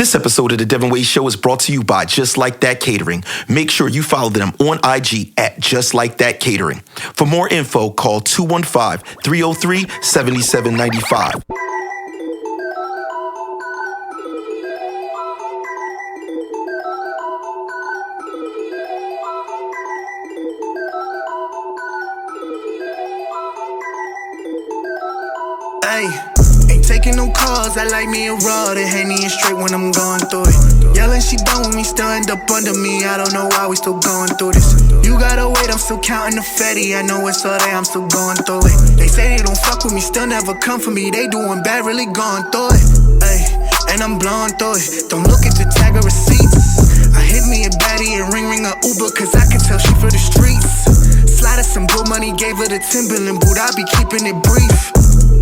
This episode of the Devinwade Show is brought to you by Just Like That Catering. Make sure you follow them on IG at Just Like That Catering. For more info, call 215-303-7795. Ain't taking no calls, I like me a raw. The Henny and straight when I'm going through it. Yelling she done with me, still end up under me. I don't know why we still going through this. You gotta wait, I'm still counting the Fetty. I know it's all day, I'm still going through it. They say they don't fuck with me, still never come for me. They doing bad, really going through it. And I'm blowing through it. Don't look at the tag or receipts. I hit me a baddie and ring a Uber, cause I can tell she for the streets. Slide her some good money, gave her the Timberland boot. I be keeping it brief.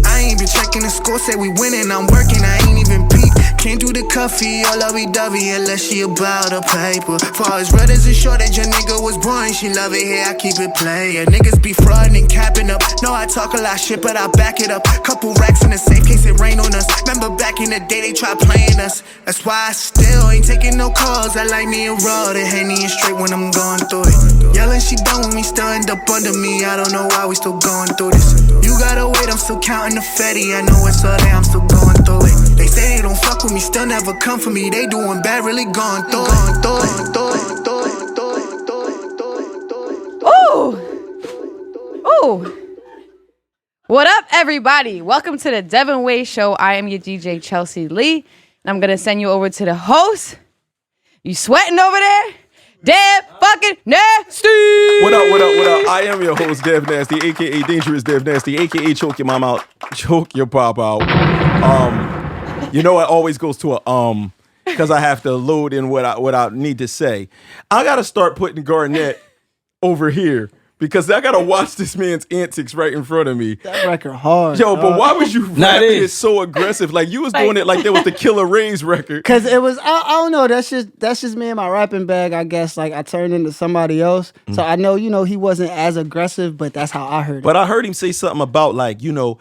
I ain't been checking the score, say we winning, I'm working, I ain't even peep. Can't do the cuffy or lovey-dovey unless she about a paper. Far as red as a shortage, your nigga was born, she love it here, I keep it playing. Niggas be frauding and capping up. No, I talk a lot shit, but I back it up. Couple racks in the safe case it rain on us. Remember back in the day they tried playing us. That's why I still ain't taking no calls. I like me a raw, the Henny and straight when I'm going through it. Yelling she done with me, still end up under me. I don't know why we still going through this. You gotta wait, I'm still counting the Fetty. I know it's all day, I'm still going through it. They say they don't fuck with me, still never come for me. They doing bad, really going through it. Ooh. Ooh. What up, everybody? Welcome to the Devinwade Show. I am your DJ, Chelsea Lee. And I'm going to send you over to the host. You sweating over there? Dev fucking Nasty. What up? I am your host, DevNasty, aka Dangerous DevNasty, aka Choke Your Mom Out, Choke Your Pop Out. You know it always goes to a because I have to load in what I need to say. I gotta start putting Garnett over here because I gotta watch this man's antics right in front of me. That record hard. Yo, but why was you rapping it so aggressive? Like you was doing it like there was the Killer Ray's record. Cause it was I don't know, that's just me and my rapping bag, I guess. Like I turned into somebody else. So I know, he wasn't as aggressive, but that's how I heard it. But I heard him say something about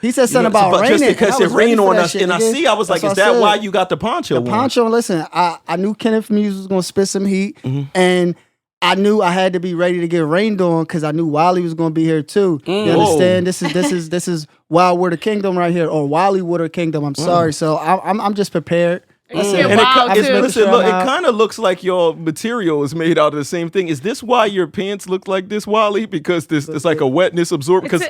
he said something about raining. Just because it rained on us. Shit, and I was like, is that why you got the poncho on? The poncho, listen, I knew Kenneth Muse was gonna spit some heat, and I knew I had to be ready to get rained on because I knew Wally was going to be here too. You understand? This is Wild Water Kingdom right here, or Wally Water Kingdom. I'm sorry, so I'm just prepared. Listen, look, it kind of looks like your material is made out of the same thing. Is this why your pants look like this, Wally? Because it's like a wetness absorber. Because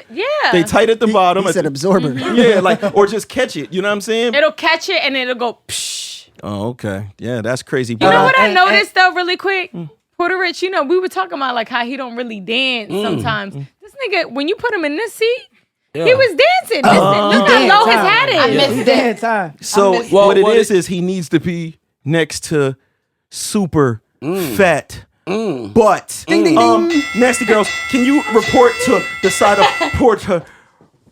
they tight at the bottom. He said absorber. Yeah, or just catch it. You know what I'm saying? It'll catch it and it'll go psh. Oh, okay. Yeah, that's crazy. You know what I noticed though, really quick? Porter Rich, we were talking about like how he don't really dance sometimes. This nigga, when you put him in this seat, he was dancing. Look how low his hat is. I missed that time. So what it is he needs to be next to super fat butt. Nasty girls, can you report to the side of Porter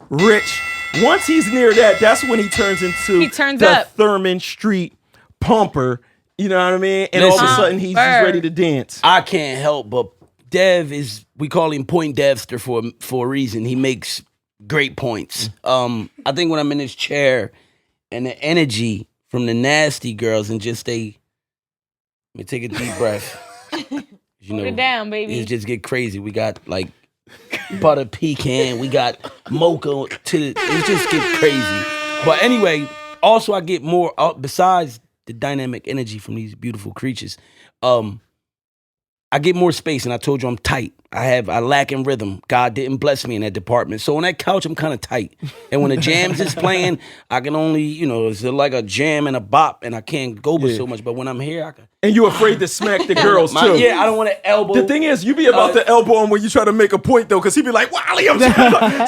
Rich? Once he's near that, that's when he turns into the Thurman Street pumper. You know what I mean? And all of a sudden, he's ready to dance. I can't help but Dev we call him Point Devster for a reason. He makes great points. I think when I'm in this chair and the energy from the Nasty girls and just let me take a deep breath. Put it down, baby. It just get crazy. We got like butter pecan. We got mocha. It just get crazy. But anyway, also I get more, besides the dynamic energy from these beautiful creatures. I get more space, and I told you I'm tight. I lack in rhythm. God didn't bless me in that department. So on that couch, I'm kind of tight. And when the jams is playing, I can only, it's like a jam and a bop, and I can't go with so much. But when I'm here, I can. And you afraid to smack the girls, too. Yeah, I don't want to elbow. The thing is, you be about to elbow him when you try to make a point, though, because he be like, Wally, I'm trying to... I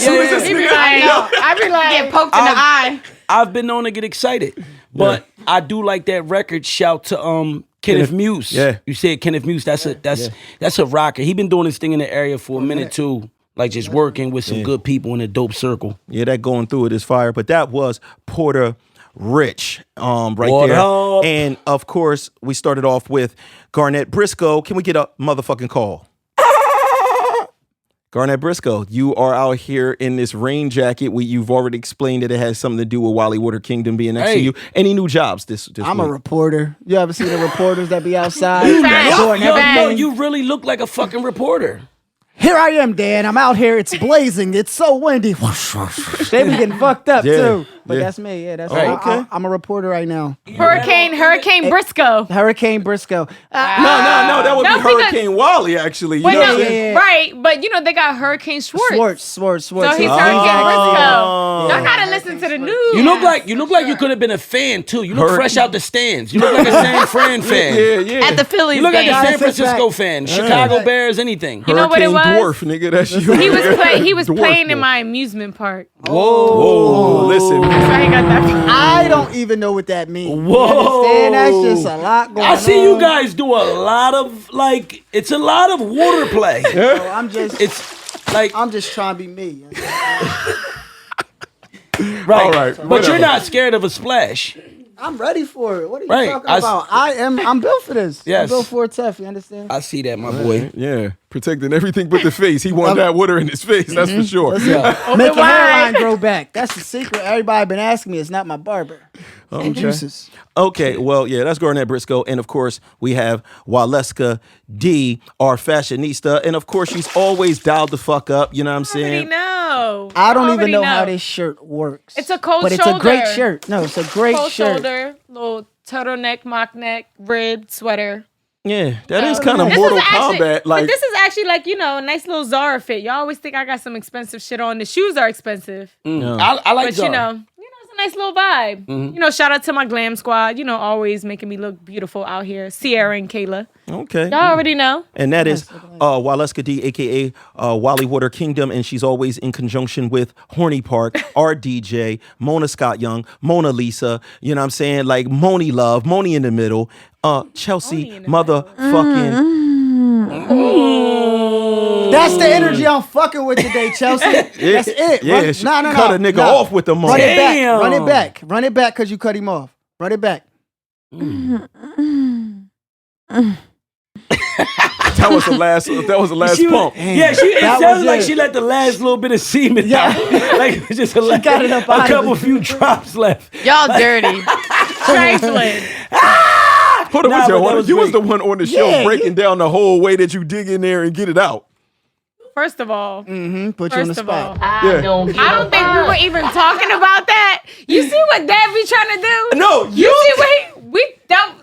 be like, get poked in the eye. I've been known to get excited. But I do like that record. Shout to Kenneth Muse. Yeah. You said Kenneth Muse. That's a rocker. He been doing his thing in the area for a minute too. Like just working with some good people in a dope circle. Yeah, that going through it is fire. But that was Porter Rich right what there. Up? And of course, we started off with Garnett Briscoe. Can we get a motherfucking call? Garnett Briscoe, you are out here in this rain jacket. You've already explained that it has something to do with Wally Water Kingdom being next to you. Any new jobs this I'm week? a reporter. You ever see the reporters that be outside? Yo, you really look like a fucking reporter. Here I am, Dan. I'm out here. It's blazing. It's so windy. They be getting fucked up too. But that's me. Yeah, that's okay. I'm a reporter right now. Hurricane Briscoe. Hurricane Briscoe. No, that would be Hurricane Wally, actually. You know? Right, but they got Hurricane Schwartz. Schwartz. So he's Hurricane Briscoe. Y'all gotta listen to the news. You look like you could have been a fan too. You look fresh out the stands. You look like a San Fran fan. Yeah. At the Phillies You look like game. a San Francisco fan. Chicago Bears, anything. You know what it was? Dwarf, nigga, that's you. He was playing in my amusement park. Whoa, listen. That's why he got that. I don't even know what that means. Whoa. You understand? That's just a lot going on. I see you guys do a lot of it's a lot of water play. So I'm just trying to be me. Right. All right. But whatever. you're not scared of a splash. I'm ready for it. What are you Right. talking about? I'm built for this. Yes. I'm built for it tough. You understand? I see that, my boy. Yeah, protecting everything but the face. He wanted that water in his face, that's for sure. Make your hairline grow back. That's the secret. Everybody been asking me. It's not my barber. Juices. Okay, well, yeah, that's Garnett Briscoe. And of course, we have Waleska D, our fashionista. And of course, she's always dialed the fuck up. You know what I'm saying? I don't even know how this shirt works. It's a cold but shoulder. It's a great shirt. No, it's a great cold shirt. Shoulder, little turtleneck, mock neck, rib, sweater. Yeah, that is kind of Mortal Kombat. But this is actually a nice little Zara fit. Y'all always think I got some expensive shit on. The shoes are expensive. I like But Zara. it's a nice little vibe. Shout out to my glam squad. Always making me look beautiful out here. Sierra and Kayla. Okay. Y'all already know. And that is Waleska D, a.k.a. Wally Water Kingdom. And she's always in conjunction with Horny Park, our DJ, Mona Scott Young, Mona Lisa, you know what I'm saying? Like Moni Love, Moni in the middle, Chelsea motherfucking... That's the energy I'm fucking with today, Chelsea. That's it. Yeah, No. cut a nigga off with the money. Run it back. Run it back because you cut him off. Run it back. That was the last pump. It sounded like she let the last little bit of semen out. Like just got it up a out of couple it. few drops left. Y'all dirty. Trifling. Hold on, Nah, but that was you was great. the one on the show breaking down the whole way that you dig in there and get it out. First of all, Put you on the spot. I don't think we were even talking about that. You see what Dad be trying to do? No, You see what we don't.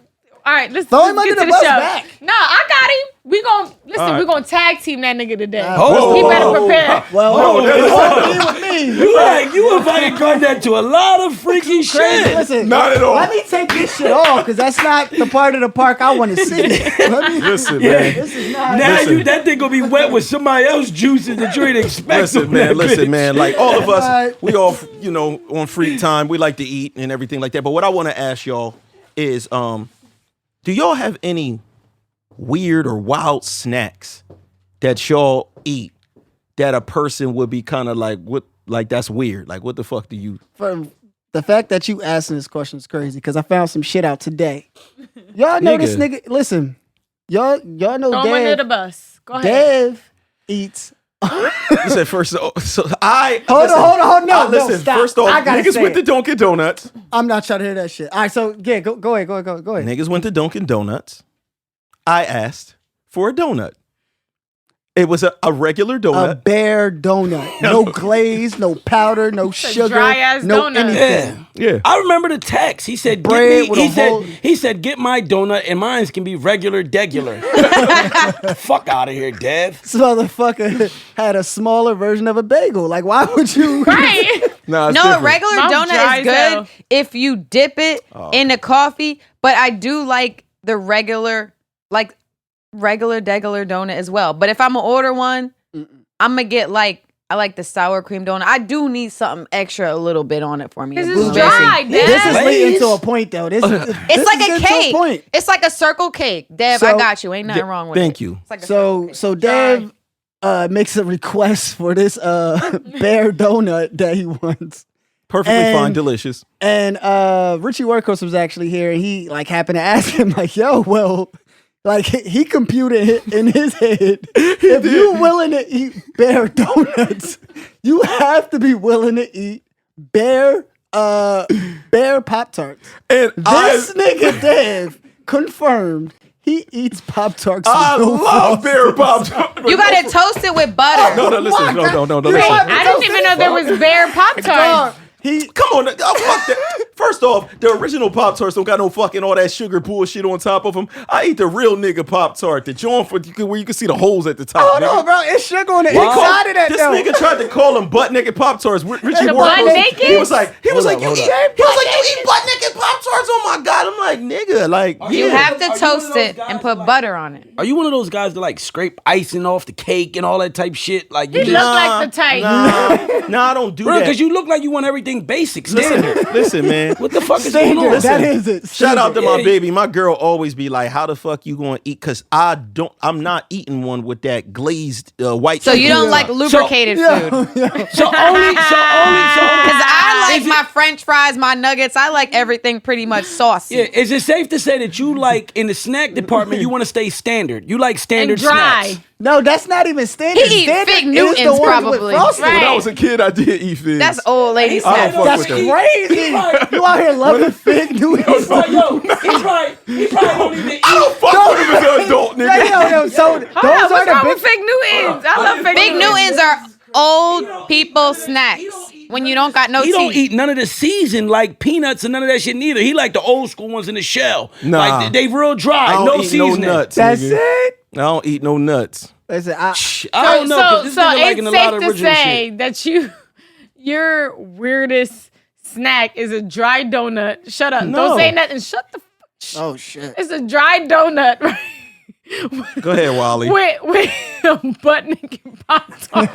All right, let's Throw him get under to the the bus show. back. No, I got him. We gon' listen. right. We gonna tag team that nigga today. Oh. He better prepare. Well, that's be with me. You invited Garnett to a lot of freaky shit. Listen, Not at all. Let me take this shit off because that's not the part of the park I want to see. Listen, man. This is not. Now that thing gonna be wet with somebody else's juices that you ain't expect. Listen, man. Like all of us, Right. we all, on free time, we like to eat and everything like that. But what I want to ask y'all is, do y'all have any weird or wild snacks that y'all eat that a person would be kind of like, what? Like that's weird. Like what the fuck do you? For the fact that you asking this question is crazy because I found some shit out today. Y'all know this nigga. Listen, y'all know Throw him under the Dev. bus. Go ahead. Dev eats. You said first. So I Hold on. No, listen. stop. First off, I gotta niggas say went to it. Dunkin' Donuts. I'm not trying to hear that shit. All right, so yeah, go ahead. Niggas went to Dunkin' Donuts. I asked for a donut. It was a regular A donut. bare donut. No glaze, no powder, no sugar, dry-ass no donut. anything. Yeah. I remember the text. He said, Bread with a whole- he said, get my donut and mine can be regular, degular. Fuck out of here, Dev. This motherfucker had a smaller version of a bagel. Like, why would you? Right. Nah, it's No, a different. regular Mouth donut dry is as hell. good if you dip it in the coffee, but I do like the regular degular donut as well. But if I'm gonna order one, I'm gonna get I like the sour cream donut. I do need something extra a little bit on it for me. This Listen, is dry, Dad. This is leading Glaze? to a point, though. This It's like a cake. Point. It's like a circle cake. Dev, So- I got you. Ain't nothing wrong with it. Thank you. It's like a circle cake. So Dry. Dev makes a request for this bare donut that he wants. Perfectly And- fine, delicious. And Richie Workhorse was actually here, and he happened to ask him, yo, well, Like he computed in his head, if you're willing to eat bare donuts, you have to be willing to eat bare Pop-Tarts. And This nigga Dev confirmed he eats Pop-Tarts. I love bear Pop-Tarts. You gotta toast it with butter. No, listen. No, listen. I didn't even know there was bear Pop-Tarts. Come on, fuck that. First off, the original Pop-Tarts don't got no fucking all that sugar bullshit on top of them. I eat the real nigga Pop-Tart, the joint where you can see the holes at the top. Oh no, bro, it's sugar on the inside of that. This though. nigga tried to call them butt naked Pop-Tarts. Richie The Ward, butt naked? he was like, you eat hold butt naked Pop-Tarts? Oh my god! I'm like, nigga, like You yeah. have to toast it and put butter on it. Are you one of those guys that like scrape icing off the cake and all that type shit? Like you He look like the type. Nah, I don't do bro, that. because you look like you want everything basic. Listen, man. What the fuck is going on? That is it. Shout out to my Yeah. baby. My girl always be like, "How the fuck you gonna eat?" Because I'm not eating one with that glazed white. So you sugar. don't like lubricated food. So only. Because I like my French fries, my nuggets. I like everything pretty much saucy. Yeah, is it safe to say that you like in the snack department you want to stay standard? You like standard And dry. snacks. No, that's not even standard. He eat Standard Fig is Newtons the ones with probably. frosting. Right. When I was a kid, I did eat figs. That's old lady I snack. fuck That's with that. crazy. Right. You out here loving Fig Newtons. Like, yo, he probably don't even eat. I don't fuck with him as an adult, nigga. Yo, so those Hold on, are what's the wrong big. with Fig Newtons? I love Fig Big Newtons are old people snacks when you don't got no He don't teeth. eat none of the seasoned like peanuts and none of that shit neither. He like the old school ones in the shell. Nah. Like they real dry, I don't no eat seasoning. no nuts. That's nigga. it. I don't eat no nuts. Listen, I don't know. 'Cause this So nigga liking a it's lot safe of to original say shit. that your weirdest snack is a dry donut. Shut up. No. Don't say nothing. Shut the fuck. oh shit. It's a dry donut, right? Go ahead, Wally. with a butt naked Pop-Tart.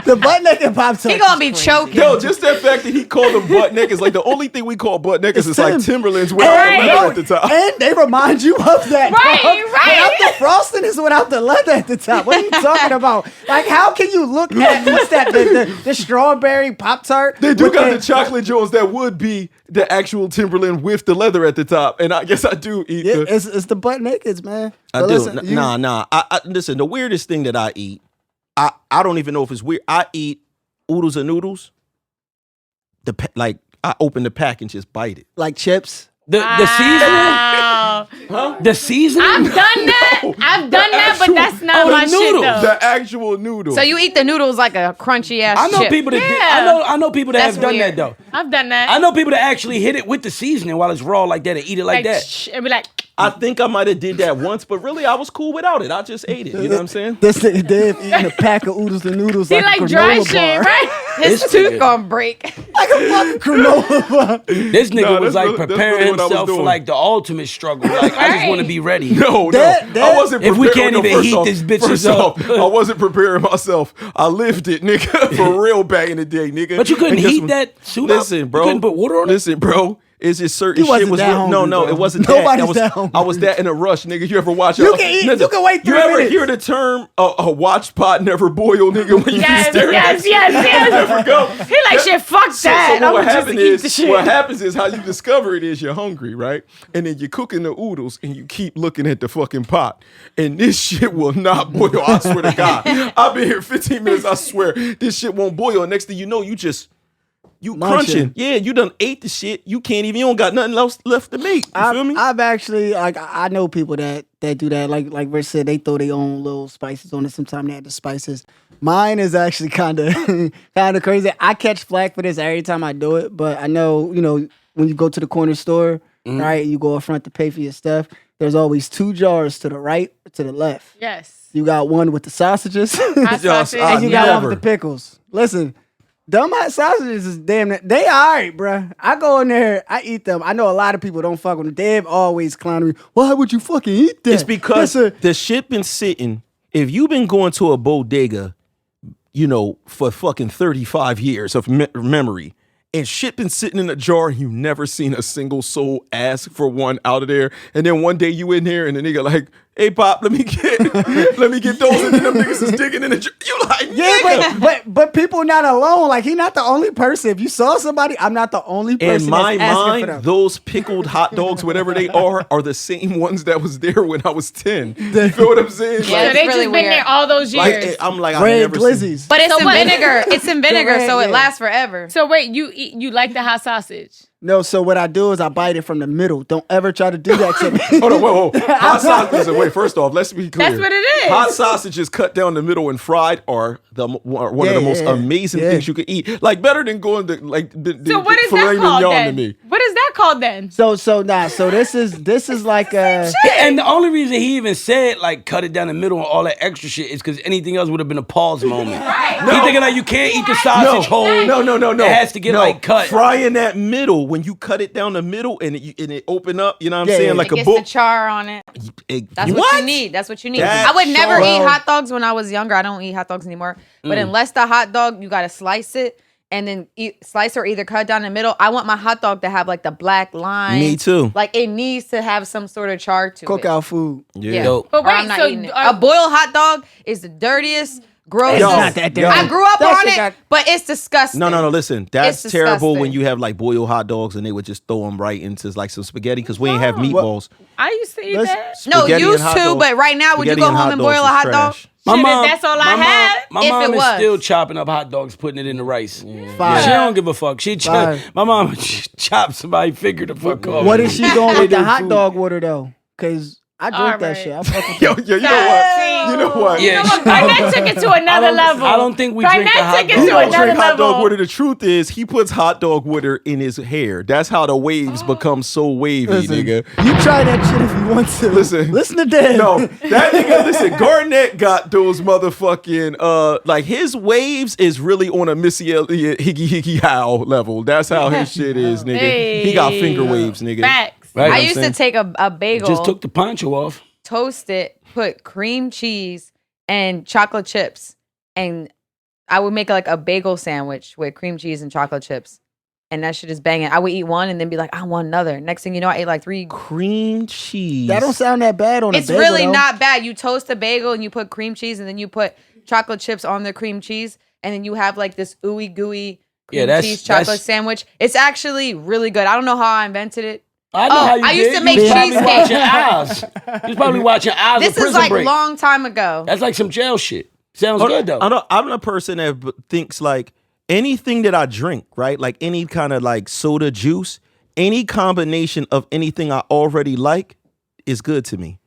The butt naked Pop-Tarts. He gonna be choking. Yo, just that fact that he called them butt niggas, like the only thing we call butt niggas is like Tim. Timberlands without Right. the leather at the top. And they remind you of that. Right, dog. right. Without the frosting is without the leather at the top. What are you talking about? Like, how can you look at what's that? The strawberry Pop-Tart? They do with got the chocolate Jones that would be the actual Timberland with the leather at the top, and I guess I do eat Yeah, the. it's the butt nakeds, man. I But do. listen, you- Nah. I listen. The weirdest thing that I eat, I don't even know if it's weird. I eat oodles and noodles. Like I open the pack and just bite it. like chips. The Wow. seasoning? The seasoning? I've done that. I've done that, but that's not the my shit noodles. though. The actual noodle. So you eat the noodles like a crunchy ass I know chip. people that did, Yeah. I know people that That's have done weird. that though. I've done that. I know people that actually hit it with the seasoning while it's raw like that and eat it like that. And be like, I think I might have did that once, but really I was cool without it. I just ate it. You know what I'm saying? This nigga Dave eating a pack of oodles and noodles he like, like a dry granola shit, bar. right? His This tooth nigga- gonna break. Like a fucking granola bar. This nigga Nah, was that's like really- that's preparing really what I was himself for doing. like the ultimate struggle. Like I just want to be ready. No, That- I wasn't If prepared. we can't no, even first heat off- this bitch first up. off, I wasn't preparing myself. I lived it, nigga, for real back in the day, nigga. But you couldn't And guess heat what? that suit up? Listen, You bro. couldn't put water on it? Listen, bro. It's just certain You wasn't shit was that real. hungry, No, bro. it wasn't Nobody's that. that hungry. I was that in a rush, nigga. You ever watch? You can eat- you can wait You 3 ever minutes. hear the term a watch pot never boil, nigga? When you Yes, be staring at yes, it, yes. never go. He like shit. Fuck that. So I'm what just happens eat the is shit. what happens is how you discover it is you're hungry, right? And then you're cooking the oodles and you keep looking at the fucking pot. And this shit will not boil. I swear to God. I've been here 15 minutes. I swear this shit won't boil. And next thing you know, you Munching. crunching. Yeah, you done ate the shit. You can't even. You don't got nothing else left to make. You feel me? I've actually like I know people that do that. Like Rich said, they throw their own little spices on it. Sometimes they add the spices. Mine is actually kind of crazy. I catch flack for this every time I do it, but I know when you go to the corner store, right? You go up front to pay for your stuff. There's always 2 jars to the right or to the left. Yes. You got one with the sausages, Hot sausage. and you got one never. with the pickles. Listen. Dumb hot sausages is damn. They all right, bruh. I go in there, I eat them. I know a lot of people don't fuck with them. They've always clowning me. Why would you fucking eat that? It's because the shit been sitting. If you've been going to a bodega, for fucking 35 years of memory, and shit been sitting in a jar, and you never seen a single soul ask for one out of there, and then one day you in there, and the nigga like, hey Pop, let me get those, and then them niggas is digging in the you like, Yeah, but people not alone. Like he not the only person. If you saw somebody, I'm not the only person. in my that's asking for mind, them. those pickled hot dogs, whatever they are the same ones that was there when I was 10. You feel what I'm saying? Yeah, So it's they really just been weird. there all those years. Like, I'm like, I've Red never seen. glizzies. But it's So in what? vinegar. It's in vinegar, so it Yeah. lasts forever. So wait, you like the hot sausage? No, so what I do is I bite it from the middle. Don't ever try to do that to me. Hold on, whoa. Hot sausage. Wait, first off, let's be clear. That's what it is. Hot sausages cut down the middle and fried are one of the most amazing things you could eat. Like better than going to like the So what is filet that called mignon then? to me. What is that called then? So this is like And the only reason he even said like cut it down the middle and all that extra shit is because anything else would have been a pause moment. He thinking like you can't eat the sausage whole. No. It has to get like cut. Frying that middle when you cut it down the middle and it open up. You know what I'm Yeah, saying? yeah. Like It a gets book. the char on it. That's what you need. That's what you need. That I would never char- eat hot dogs when I was younger. I don't eat hot dogs anymore. But unless the hot dog, you gotta slice it and then slice or either cut down the middle. I want my hot dog to have like the black line. Me too. Like it needs to have some sort of char to it. cookout food. Yeah. Dope. But Or I'm wait, not so eating it. A boiled hot dog is the dirtiest, grossest. It's not that dirty. I grew up That on shit it, got- but it's disgusting. No. Listen, that's It's terrible disgusting. when you have like boiled hot dogs and they would just throw them right into like some spaghetti because we ain't have meatballs. I used to eat Listen, that. No, Spaghetti and used hot to, dogs- but right now, would you spaghetti go and home and dogs boil a is hot trash. dog? Shit, if that's all I had. My If mom it is was. still chopping up hot dogs, putting it in the rice. Fire. She don't give a fuck. Fire. My mom chopped somebody finger the fuck off. What is she going with the They do hot food. dog water though? Cause I drink that Alright. shit. I fuck with Yo, you know what? You know what? Yeah, Garnett took it to another level. I don't think we drink the Garnett hot took it dog. He to don't another drink hot dog level. water. The truth is, he puts hot dog water in his hair. That's how the waves become so wavy, Listen, nigga. you try that shit if you want to. Listen to Dev. No, that nigga, listen, Garnett got those motherfucking, like his waves is really on a Missy Elliott Higgy Howl level. That's how his shit is, nigga. He got finger waves, nigga. Facts. Right, I I'm used to saying. take a bagel, Just took the poncho off. toast it, put cream cheese and chocolate chips, and I would make like a bagel sandwich with cream cheese and chocolate chips. And that shit is banging. I would eat one and then be like, I want another. Next thing you know, I ate like 3. Cream cheese. That don't sound that bad on It's a bagel. really though. not bad. You toast a bagel and you put cream cheese and then you put chocolate chips on the cream cheese. And then you have like this ooey gooey cream cheese chocolate sandwich. It's actually really good. I don't know how I invented it. I know how you I used did. to make You was probably cheesecake. watching Oz. You was probably watching Oz. This or is Prison like Break. long time ago. That's like some jail shit. Sounds good though. I'm a person that thinks like anything that I drink, right? Like any kind of like soda juice, any combination of anything I already like is good to me.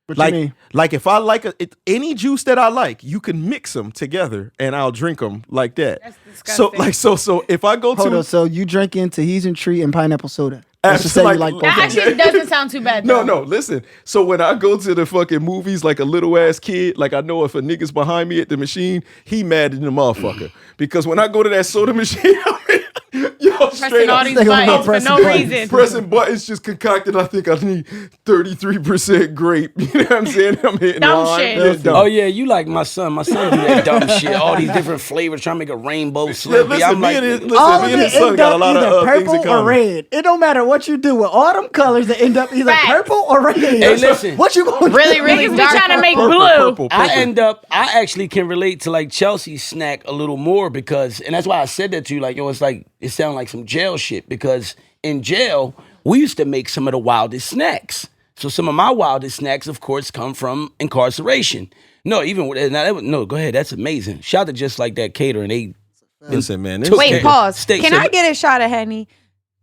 What Like, you mean? like if I like any juice that I like, you can mix them together and I'll drink them like that. That's disgusting. So if I go Hold to on. So you drinking Tahitian Tree and pineapple soda? Let's just say you like both That of them. actually doesn't sound too bad. No, though. listen. So when I go to the fucking movies like a little ass kid, like I know if a nigga's behind me at the machine, he mad at the motherfucker. Because when I go to that soda machine, yo, straight Pressing all up, these They gonna buttons for press no the buttons. reason. pressing buttons just concocted. I think I need 33% grape. You know what I'm saying? I'm hitting Dumb lime. shit. Yeah, dumb. Oh yeah, you like my son. My son do that dumb shit. All these different flavors, trying to make a rainbow Slurpee. Listen, I'm like, All me of and it his son end got a up lot either of things in purple or common. red. It don't matter what you do with all them colors. They end up either Facts. purple or red. Hey, listen. What you gonna Really, do? really Niggas be dark. trying to make Purple, blue. purple, purple. I actually can relate to like Chelsea's snack a little more because, and that's why I said that to you, like, yo, it's like, it sounds like some jail shit because in jail, we used to make some of the wildest snacks. So some of my wildest snacks, of course, come from incarceration. No, go ahead. That's amazing. Shout out to Just Like That Catering. They Listen, man. Took Wait, care. pause. Steak, Can so- I get a shot of Henny?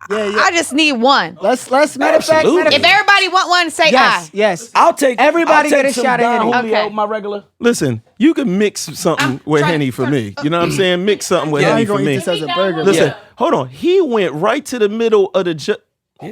Yeah. I just need one. Let's matter of fact. Absolutely. matter If of fact- everybody want one, say Yes, I. yes. I'll take Everybody I'll take get a some shot of Don Henny. Julio, Okay. my regular. Listen, you can mix something with Henny for me. You know what I'm saying? Mix something with I Henny ain't for gonna eat me. this as a burger. Listen, Yeah. hold on. He went right to the middle of the. Yeah.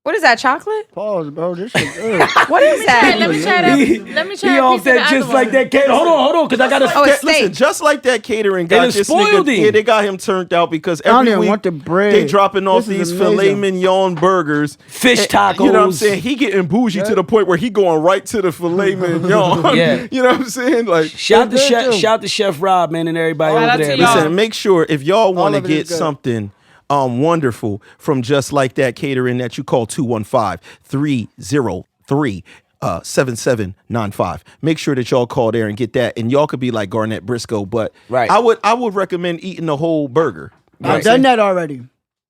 What is that, chocolate? Pause, bro. This shit good. What is Hey, that? let me try that. Let me try He a off piece of the that other Just Like one. That Catering. Hold on, because I got to. Oh, it's Listen, steak. just like that catering got it this spoiled nigga. him. Yeah, they got him turned out because I don't every even week want the bread. they dropping off This is these filet amazing. mignon burgers, Fish And- You know what I'm tacos. saying? He getting bougie to the point where he going right to the filet mignon. Yeah. You know what I'm saying? Like, Shout It's good, too. out to Chef Rob, man, and everybody Shout out over to there. y'all. man. listen, make sure if y'all want to of it is get good. something wonderful from Just Like That Catering that you call 215-303 7795. Make sure that y'all call there and get that. And y'all could be like Garnett Briscoe, but Right. I would recommend eating the whole burger. You know what I've I'm done saying? that already.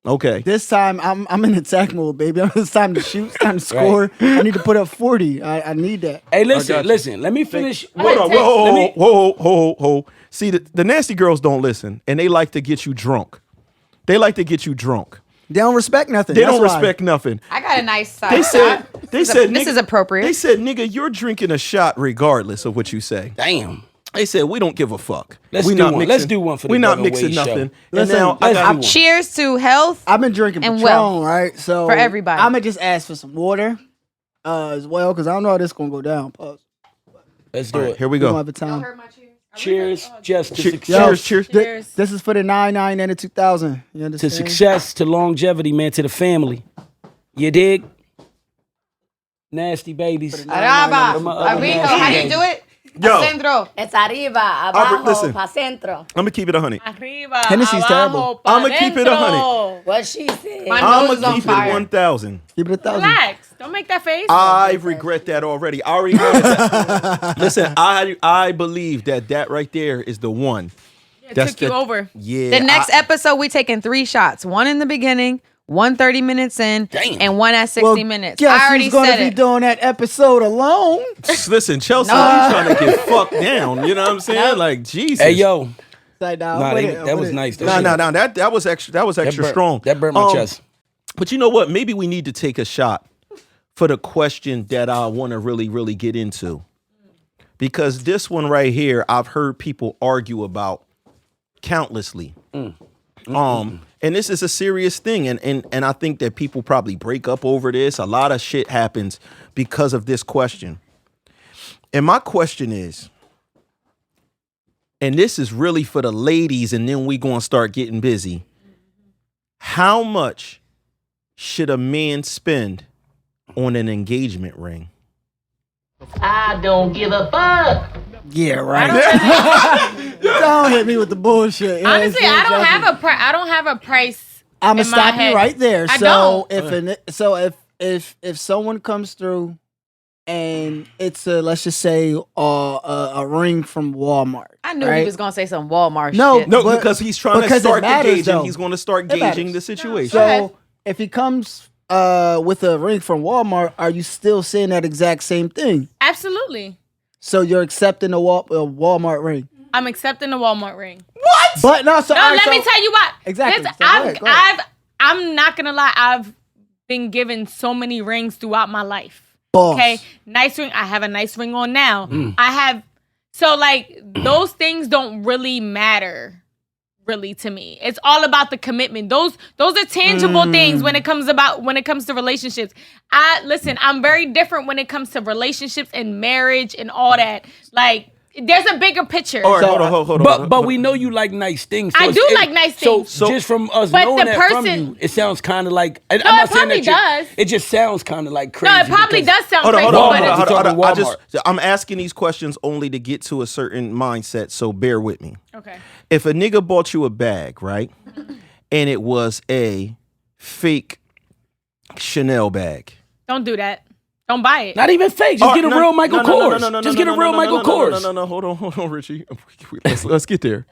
Okay. This time I'm in attack mode, baby. It's time to shoot. It's time to score. I need to put up 40. I need that. Hey, listen. Let me finish. Hold on. Whoa. See, the nasty girls don't listen, and they like to get you drunk. They like to get you drunk. They don't respect nothing. They That's don't why. respect nothing. I got a nice side. They said, shot. they said, This nigga, is appropriate. They said, nigga, you're drinking a shot regardless of what you say. Damn. They said, we don't give a fuck. Let's we do not one. mixing, Let's do one for the We're not Devinwade mixing Show. nothing. Listen, and now I let's got do one. Cheers to health. I've been drinking And Patron, wealth. right? So For everybody. I'm gonna just ask for some water as well, because I don't know how this gonna go down. Pause. Let's do All right, it. here we We don't go. have a time. Cheers, just to Yo, success. Cheers. This is for the 99 and the 2000. You To understand? success, to longevity, man, to the family. You dig? Nasty babies. Araba. For my other Amigo, nasty how do you babies. do it? Yo. Centro. Es arriba, abajo, listen. pa' centro. I'm gonna keep it 100. Arriba, Hennessy's abajo, terrible. pa' I'ma keep it dentro. 100. What she said. My I'm nose is gonna on keep fire. it 1,000. Keep it 1,000. Relax. Don't make that face. I regret that already. I already know that. Listen, I believe that right there is the one. it took you over. Yeah. The next episode, we taking 3 shots. One in the beginning, 1 30 minutes in, Damn. and 1 at 60 minutes. Guess I already who's gonna said be it. doing that episode alone? Listen, Chelsea, No. you trying to get fucked down. You know what I'm saying? Like, Jesus. Hey, yo. Like, nah, Nah, with they- it, that with was it. nice. No, that was extra. That was extra burnt- strong. That burnt my chest. But you know what? Maybe we need to take a shot for the question that I want to really, really get into, because this one right here, I've heard people argue about countlessly. And this is a serious thing, and I think that people probably break up over this. A lot of shit happens because of this question. And my question is, and this is really for the ladies, and then we gonna start getting busy. How much should a man spend on an engagement ring? I don't give a fuck. Yeah, right. Don't hit me with the bullshit. Yeah, Honestly, it's I don't exactly. have a price. I don't have a price. I'm gonna in my stop head. you right there. I So don't. if someone comes through and it's let's just say a ring from Walmart. I knew right? he was going to say some Walmart No, shit. No, But- because he's trying to because it start the matters, gauging. though. He's going to start It gauging matters. the situation. So Okay. if he comes with a ring from Walmart, are you still saying that exact same thing? Absolutely. So you're accepting a Walmart ring? I'm accepting the Walmart ring. But no, so No, all right, let me so- tell you what. Exactly. This- So go ahead, go ahead. I'm not gonna lie. I've been given so many rings throughout my life. Boss. Okay, nice ring. I have a nice ring on now. I have. So like those things don't really matter. Really, to me, it's all about the commitment. Those are tangible things when it comes to relationships. I'm very different when it comes to relationships and marriage and all that. Like, there's a bigger picture. All right, hold on. But we know you like nice things. I do like nice things. So just from us But knowing the that from person- you, it sounds kind of like. I'm it not saying probably that you- does. It just sounds kind of like crazy. No, it probably because- does sound Hold on, crazy. hold on, but hold on, it's- hold on. Talking Walmart. I'm asking these questions only to get to a certain mindset, so bear with me. Okay. If a nigga bought you a bag, right, and it was a fake Chanel bag. Don't do that. Don't buy it. Not even fake. Just get a real Michael Kors. Just get a real Michael Kors. No, hold on, Richie. Let's get there.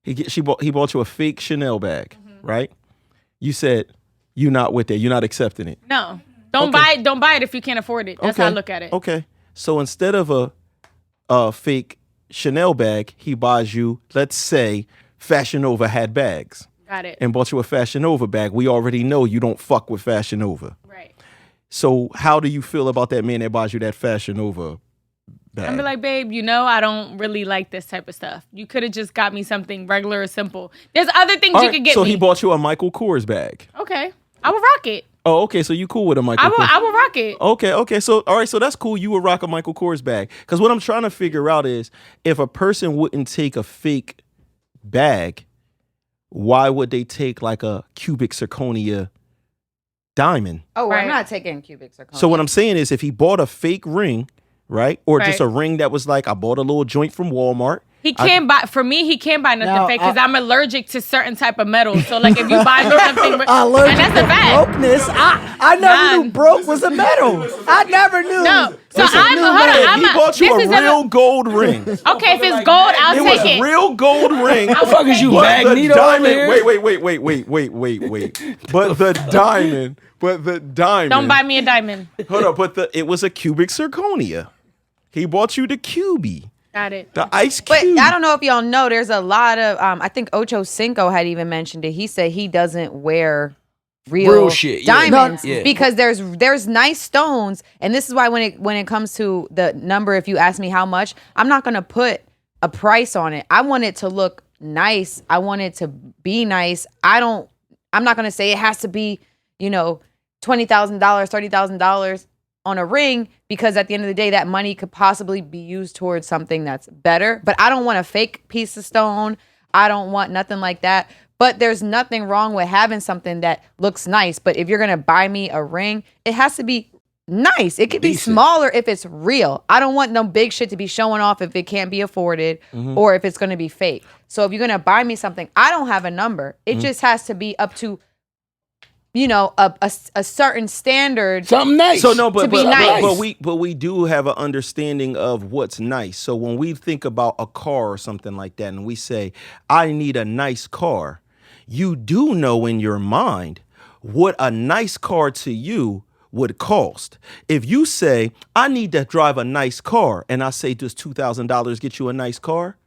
He bought you a fake Chanel bag, right? You said you not with that. You're not accepting it. No. Don't buy it. Don't buy it if you can't afford it. That's how I look at it. Okay. So instead of a fake Chanel bag, he buys you, let's say, Fashion Nova had bags Got it. and bought you a Fashion Nova bag. We already know you don't fuck with Fashion Nova. Right. So how do you feel about that man that buys you that Fashion Nova bag? I'm be like, babe, I don't really like this type of stuff. You could have just got me something regular or simple. There's other things All you right, could get so me. he bought you a Michael Kors bag. Okay. I will rock it. Oh, okay. So you cool with a Michael Kors? I will rock it. Okay. So, all right. So that's cool. You would rock a Michael Kors bag. Because what I'm trying to figure out is if a person wouldn't take a fake bag, why would they take like a cubic zirconia diamond? Oh, Right. I'm not taking cubic zirconia. So what I'm saying is if he bought a fake ring, right? Or just Right. a ring that was like, I bought a little joint from Walmart He can't buy for me. He can't buy nothing Now, fake because I'm allergic to certain type of metals. So like if you buy me something, Allergic and that's to a fact. brokenness. I never knew broke was a metal. I never knew. No, so Listen, I'm hold on. he bought you this a is real gold ring. okay. If it's gold, I'll It take was it. real gold ring. How the fuck is you But the Magneto over here? diamond. Wait. But the diamond. Don't buy me a diamond. Hold up. But it was a cubic zirconia. He bought you the cubie. Got it. The ice But cube. I don't know if y'all know, there's a lot of, I think Ocho Cinco had even mentioned it. He said he doesn't wear real shit, yeah. diamonds Yeah. because there's nice stones. And this is why when it comes to the number, if you ask me how much, I'm not going to put a price on it. I want it to look nice. I want it to be nice. I'm not going to say it has to be, $20,000, $30,000 on a ring, because at the end of the day, that money could possibly be used towards something that's better. But I don't want a fake piece of stone. I don't want nothing like that. But there's nothing wrong with having something that looks nice. But if you're going to buy me a ring, it has to be nice. It could be smaller if it's real. I don't want no big shit to be showing off if it can't be afforded or if it's going to be fake. So if you're going to buy me something, I don't have a number. It just has to be up to a certain standard. Something nice. So no, but be nice. but we do have an understanding of what's nice. So when we think about a car or something like that, and we say, "I need a nice car," you do know in your mind what a nice car to you would cost. If you say, "I need to drive a nice car," and I say, "Does $2,000 get you a nice car?"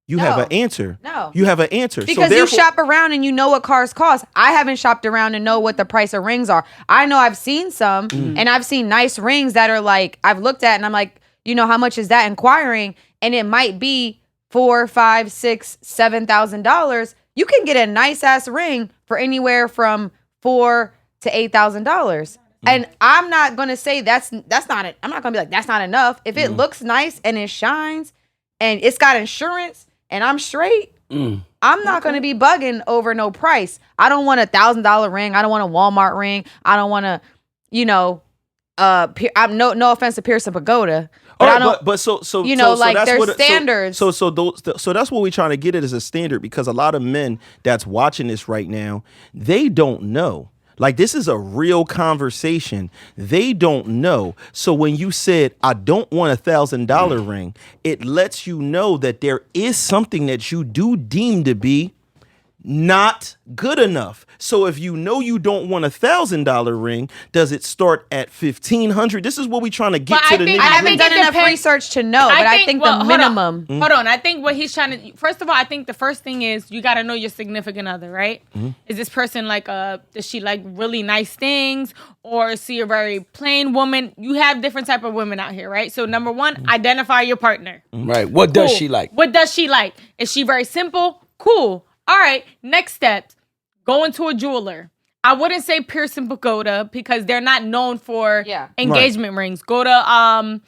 You have an answer. No. You have an answer. Because you shop around and you know what cars cost. I haven't shopped around and know what the price of rings are. I know I've seen some and I've seen nice rings that are like, I've looked at and I'm like, how much is that inquiring? And it might be $4,000, $5,000, $6,000, $7,000. You can get a nice ass ring for anywhere from $4,000 to $8,000. And I'm not gonna say that's not it. I'm not gonna be like, that's not enough. If it looks nice and it shines and it's got insurance and I'm straight, I'm not going to be bugging over no price. I don't want $1,000 ring. I don't want a Walmart ring. I don't want to, I'm no offense to Pierce and Pagoda. But I don't, so like that's there's standards. So that's what we're trying to get at as a standard, because a lot of men that's watching this right now, they don't know. Like, this is a real conversation. They don't know. So when you said, "I don't want $1,000 ring," it lets you know that there is something that you do deem to be not good enough. So if you know you don't want $1,000 ring, does it start at $1,500? This is what we're trying to get to. I haven't done enough research to know, but I think the minimum. Hold on. I think what he's trying to. First of all, I think the first thing is you got to know your significant other, right? Is this person like does she like really nice things, or is she a very plain woman? You have different type of women out here, right? So number one, identify your partner. Right. What does she like? What does she like? Is she very simple? Cool. All right, next steps. Going to a jeweler. I wouldn't say Pierce and Pagoda because they're not known for engagement rings. Go to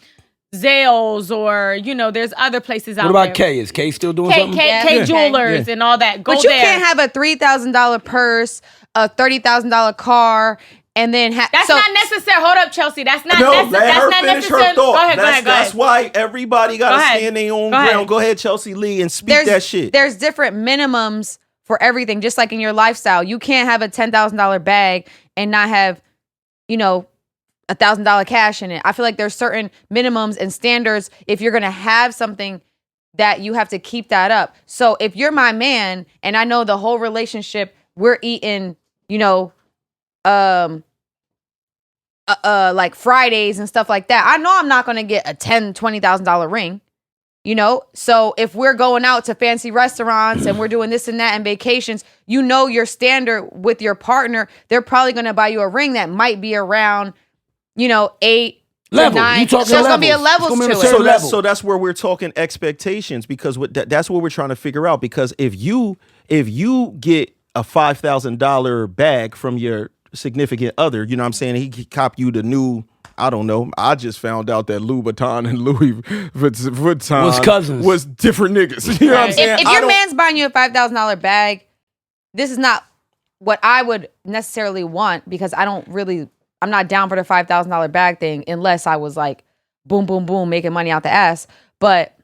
Zales or, there's other places out there. What about Kay? Is Kay still doing something? K Jewelers and all that. Go but there. You can't have a $3,000 purse, a $30,000 car, and then that's not necessary. Hold up, Chelsea. That's not let her finish her thought. Go ahead. That's why everybody got to stand their own ground. Go ahead, Chelsea Lee, and speak that shit. There's different minimums for everything, just like in your lifestyle. You can't have a $10,000 bag and not have, $1,000 cash in it. I feel like there's certain minimums and standards if you're going to have something that you have to keep that up. So if you're my man and I know the whole relationship, we're eating, like Fridays and stuff like that, I know I'm not going to get a $10,000, $20,000 ring, So if we're going out to fancy restaurants and we're doing this and that and vacations, your standard with your partner, they're probably going to buy you a ring that might be around, 8 level. 9. You talking so it's going to be a levels to it. So that's where we're talking expectations, because that's what we're trying to figure out. Because if you get a $5,000 bag from your significant other, you know what I'm saying, he cop you the new, I don't know, I just found out that Louboutin and Louis Vuitton was cousins, was different niggas. You know what I'm saying? If your man's buying you a $5,000 bag, this is not what I would necessarily want, because I'm not down for the $5,000 bag thing unless I was like boom, boom, boom, making money out the ass. But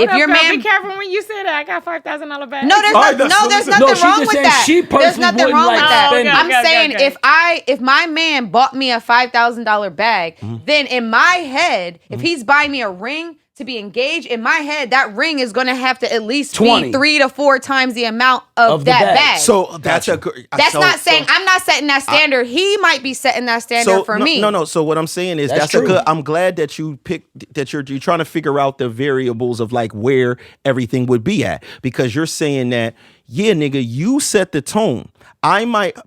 if your man, be careful when you say that. I got $5,000 bag. no, there's nothing wrong with that. There's nothing wrong with that. spend it. I'm Okay, saying okay. if my man bought me a $5,000 bag, then in my head, if he's buying me a ring to be engaged, in my head, that ring is going to have to at least 20. be 3 to 4 times the amount of the that bag. bag. So that's That's not saying I'm not setting that standard. He might be setting that standard for me. No. So what I'm saying is that's a true. good. I'm glad that you picked that you're trying to figure out the variables of like where everything would be at, because you're saying that, yeah, nigga, you set the tone. I might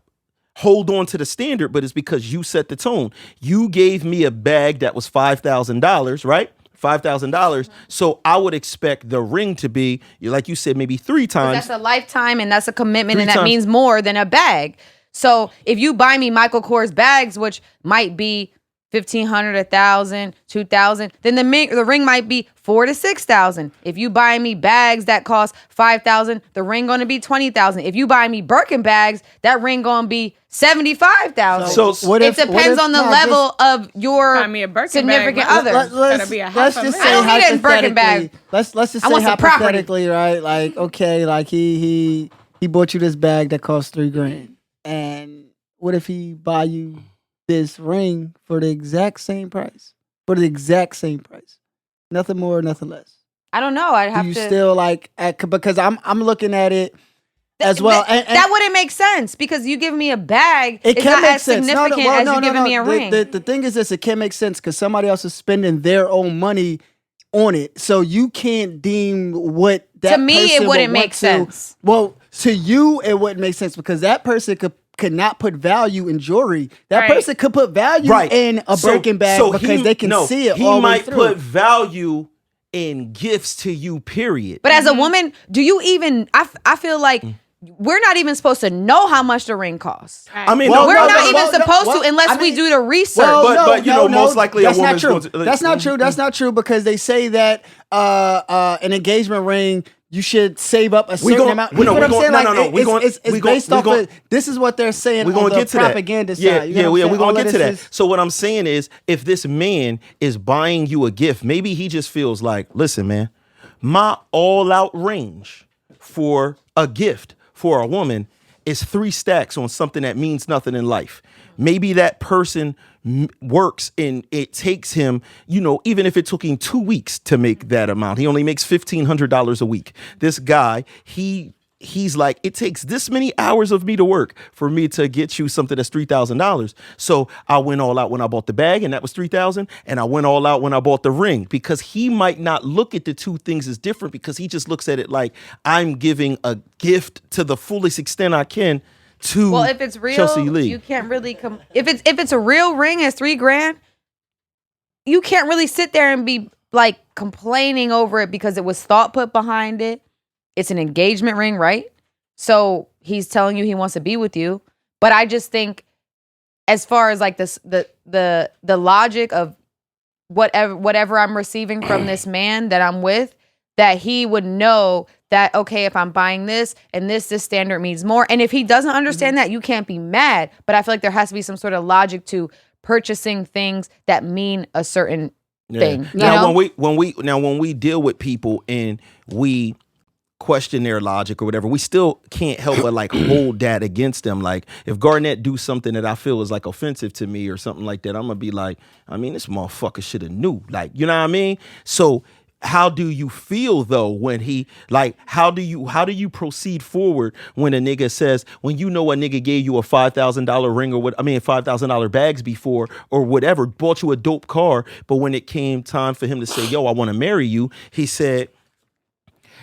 hold on to the standard, but it's because you set the tone. You gave me a bag that was $5,000, right? $5,000. So I would expect the ring to be, like you said, maybe 3 times. That's a lifetime and that's a commitment, 3 and that times. means more than a bag. So if you buy me Michael Kors bags, which might be $1,500, $1,000, $2,000, then the ring might be $4,000 to $6,000. If you buy me bags that cost $5,000, the ring gonna be $20,000. If you buy me Birkin bags, that ring gonna be $75,000. So it depends on the level of your Buy me a Birkin significant bag. other. Gotta be a let's half a just million. say I don't need it in Birkin bag. hypothetically. Let's just I say want some property. hypothetically, right? Like, okay, like he bought you this bag that costs $3,000, and what if he buy you this ring for the exact same price? For the exact same price, nothing more, nothing less. I don't know. I'd have Do you to. still like because I'm looking at it as well. And that wouldn't make sense because you give me a bag. it It's can not make as sense. significant as you giving me a ring. The thing is this: it can make sense because somebody else is spending their own money on it, so you can't deem what that. To me, it person wouldn't would make want to- sense. Well, to you, it wouldn't make sense because that person could not put value in jewelry. That Right. person could put value in a Birkin bag because they can see it He all the way might through. put value in gifts to you, period. But as a woman, do you even? I feel like we're not even supposed to know how much the ring costs. I mean, Well, We're no, not no, even well, no, supposed well, to unless I we mean- do the research. Well, But, you know, most likely a that's not woman's true. going to- That's not true. That's not true because they say that an engagement ring you should save up a certain amount. You know what I'm saying? It's based off of this is what they're saying We're on gonna the get to propaganda that. side. You know what I'm saying? We're All gonna of get to this that. is- So what I'm saying is, if this man is buying you a gift, maybe he just feels like, listen, man, my all-out range for a gift for a woman is 3 stacks on something that means nothing in life. Maybe that person works and it takes him, you know, even if it took him 2 weeks to make that amount, he only makes $1,500 a week. This guy, he's like, it takes this many hours of me to work for me to get you something that's $3,000. So I went all out when I bought the bag, and that was $3,000. And I went all out when I bought the ring, because he might not look at the two things as different, because he just looks at it like, I'm giving a gift to the fullest extent I can to Well, if it's real, Chelsea Lee. you can't really if it's a real ring, it's $3,000. You can't really sit there and be like complaining over it because it was thought put behind it. It's an engagement ring, right? So he's telling you he wants to be with you. But I just think, as far as like this, the logic of whatever I'm receiving from this man that I'm with, that he would know that, okay, if I'm buying this and this standard means more. And if he doesn't understand that, you can't be mad. But I feel like there has to be some sort of logic to purchasing things that mean a certain thing. You Now, know? when we deal with people and we question their logic or whatever, we still can't help but like hold that against them. Like if Garnett do something that I feel is like offensive to me or something like that, I'm gonna be like, I mean, this motherfucker should have knew. Like, you know what I mean? So how do you feel though when he like how do you proceed forward when a nigga says, when you know a nigga gave you a $5,000 ring or $5,000 bags before or whatever, bought you a dope car, but when it came time for him to say, yo, I want to marry you, he said,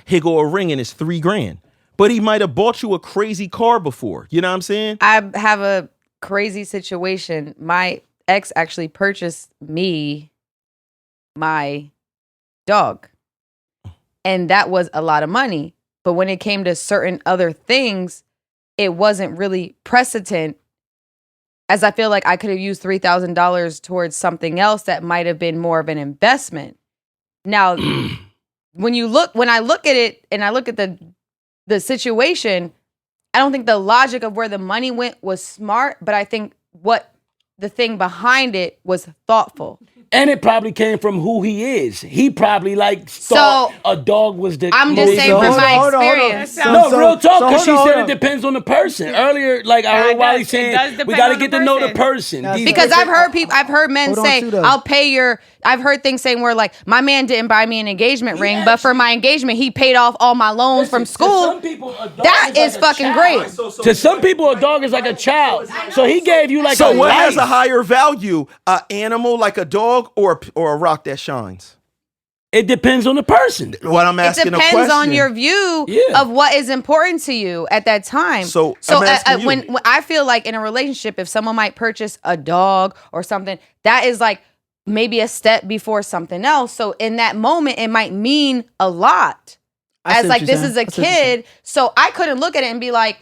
here go a ring and it's $3,000. But he might have bought you a crazy car before. You know what I'm saying? I have a crazy situation. My ex actually purchased me my dog. And that was a lot of money. But when it came to certain other things, it wasn't really precedent, as I feel like I could have used $3,000 towards something else that might have been more of an investment. Now, when I look at it and I look at the situation, I don't think the logic of where the money went was smart, but I think what the thing behind it was thoughtful. And it probably came from who he is. He probably thought a dog was the. I'm just saying from my experience. No, real talk, because she hold said on. it depends on the person. Earlier, I heard Wally saying we got to get to know the person. Because I've heard men Hold on say, to that. I'll pay your. I've heard things saying where my man didn't buy me an engagement ring, but for my engagement he paid off all my loans from school. That is fucking great. To some people, a dog is like a child. So he gave you So a what life. has a higher value? An animal like a dog or a rock that shines? It depends on the person. What I'm It asking a question. depends on your view of what is important to you at that time. So I'm asking you. When I feel like in a relationship, if someone might purchase a dog or something, that is maybe a step before something else. So in that moment, it might mean a lot. I see what you're This saying. is a I see what you're saying. kid. So I couldn't look at it and be like,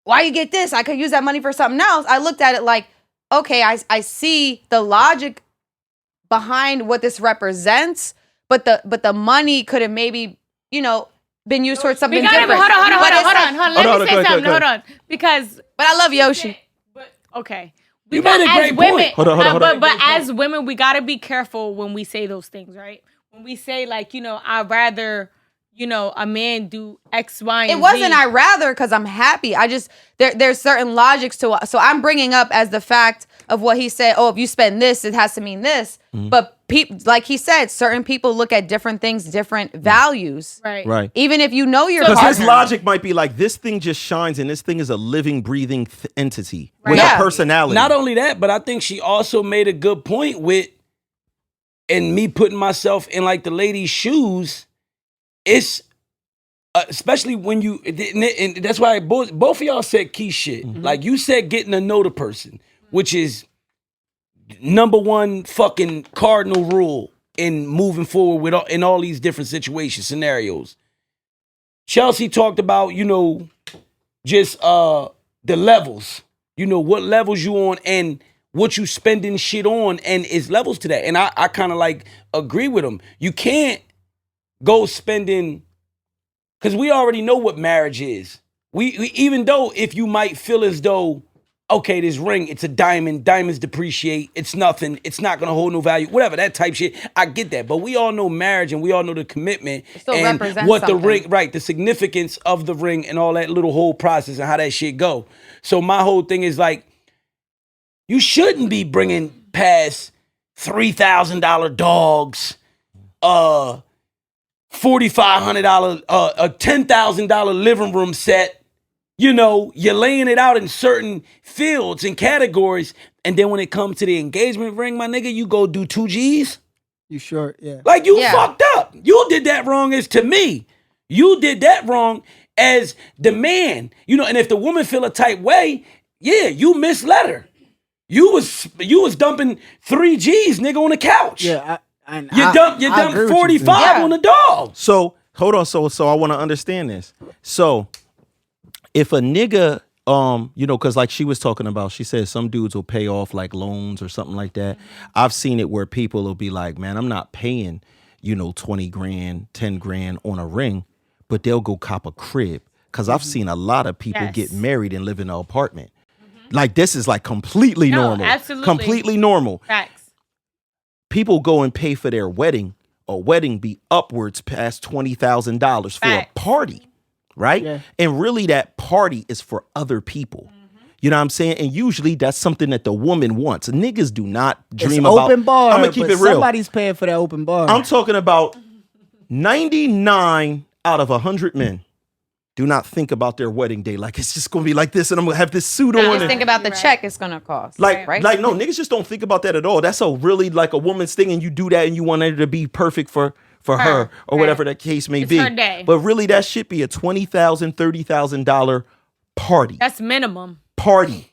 why you get this? I could use that money for something else. I looked at it like, okay, I see the logic behind what this represents, but the money could have maybe, been used towards something different. Hold on. But it's Let me say something. Hold on. Because. But I love Yoshi. Okay. You made a great point. Hold on. But as women, we gotta be careful when we say those things, right? When we say I'd rather, a man do X, Y, and Z. It wasn't I rather because I'm happy. I just there's certain logics to it. So I'm bringing up as the fact of what he said. Oh, if you spend this, it has to mean this. But like he said, certain people look at different things, different values. Right. Even if you know your Because his partner. logic might be like, this thing just shines and this thing is a living, breathing entity with Yeah. a personality. Not only that, but I think she also made a good point with, and me putting myself in the lady's shoes, it's especially when you, and that's why both of y'all said key shit. You said getting to know the person, which is number one fucking cardinal rule in moving forward with in all these different situations, scenarios. Chelsea talked about, just the levels, what levels you on and what you spending shit on, and it's levels to that. And I kind of agree with him. You can't go spending, because we already know what marriage is. We even though if you might feel as though, okay, this ring, it's a diamond, diamonds depreciate, it's nothing, it's not gonna hold no value, whatever, that type shit, I get that. But we all know marriage and we all know the commitment still and represents what the something. ring, right, the significance of the ring and all that little whole process and how that shit go. So my whole thing is you shouldn't be bringing past $3,000 dogs, $4,500, a $10,000 living room set. You're laying it out in certain fields and categories, and then when it comes to the engagement ring, my nigga, you go do 2 G's. You short, yeah. You Yeah. fucked up. You did that wrong as to me. You did that wrong as the man. And if the woman feel a type way, yeah, you misled her. You was dumping 3 G's, nigga, on the couch. Yeah, You dumped 45 on the dog. So hold on. So I want to understand this. So if a nigga, because she was talking about, she said some dudes will pay off loans or something like that. I've seen it where people will be like, man, I'm not paying, 20 grand, 10 grand on a ring, but they'll go cop a crib. Cause I've seen a lot of people get married and live in an apartment. This is completely normal. Absolutely. Completely normal. Facts. People go and pay for their wedding. A wedding be upwards past $20,000 for a party, right? Yeah. And really that party is for other people. You know what I'm saying? And usually that's something that the woman wants. Niggas do not dream it's about open bar. I'm gonna keep but it real. Somebody's paying for that open bar. I'm talking about 99 out of 100 men do not think about their wedding day it's just gonna be like this, and I'm gonna have this suit on. Just and- think about the check it's gonna cost. Like, right? no, niggas just don't think about that at all. That's a really a woman's thing, and you do that, and you want it to be perfect for her or whatever that case may be. her day. But really, that should be a $20,000, $30,000 party. That's minimum. Party.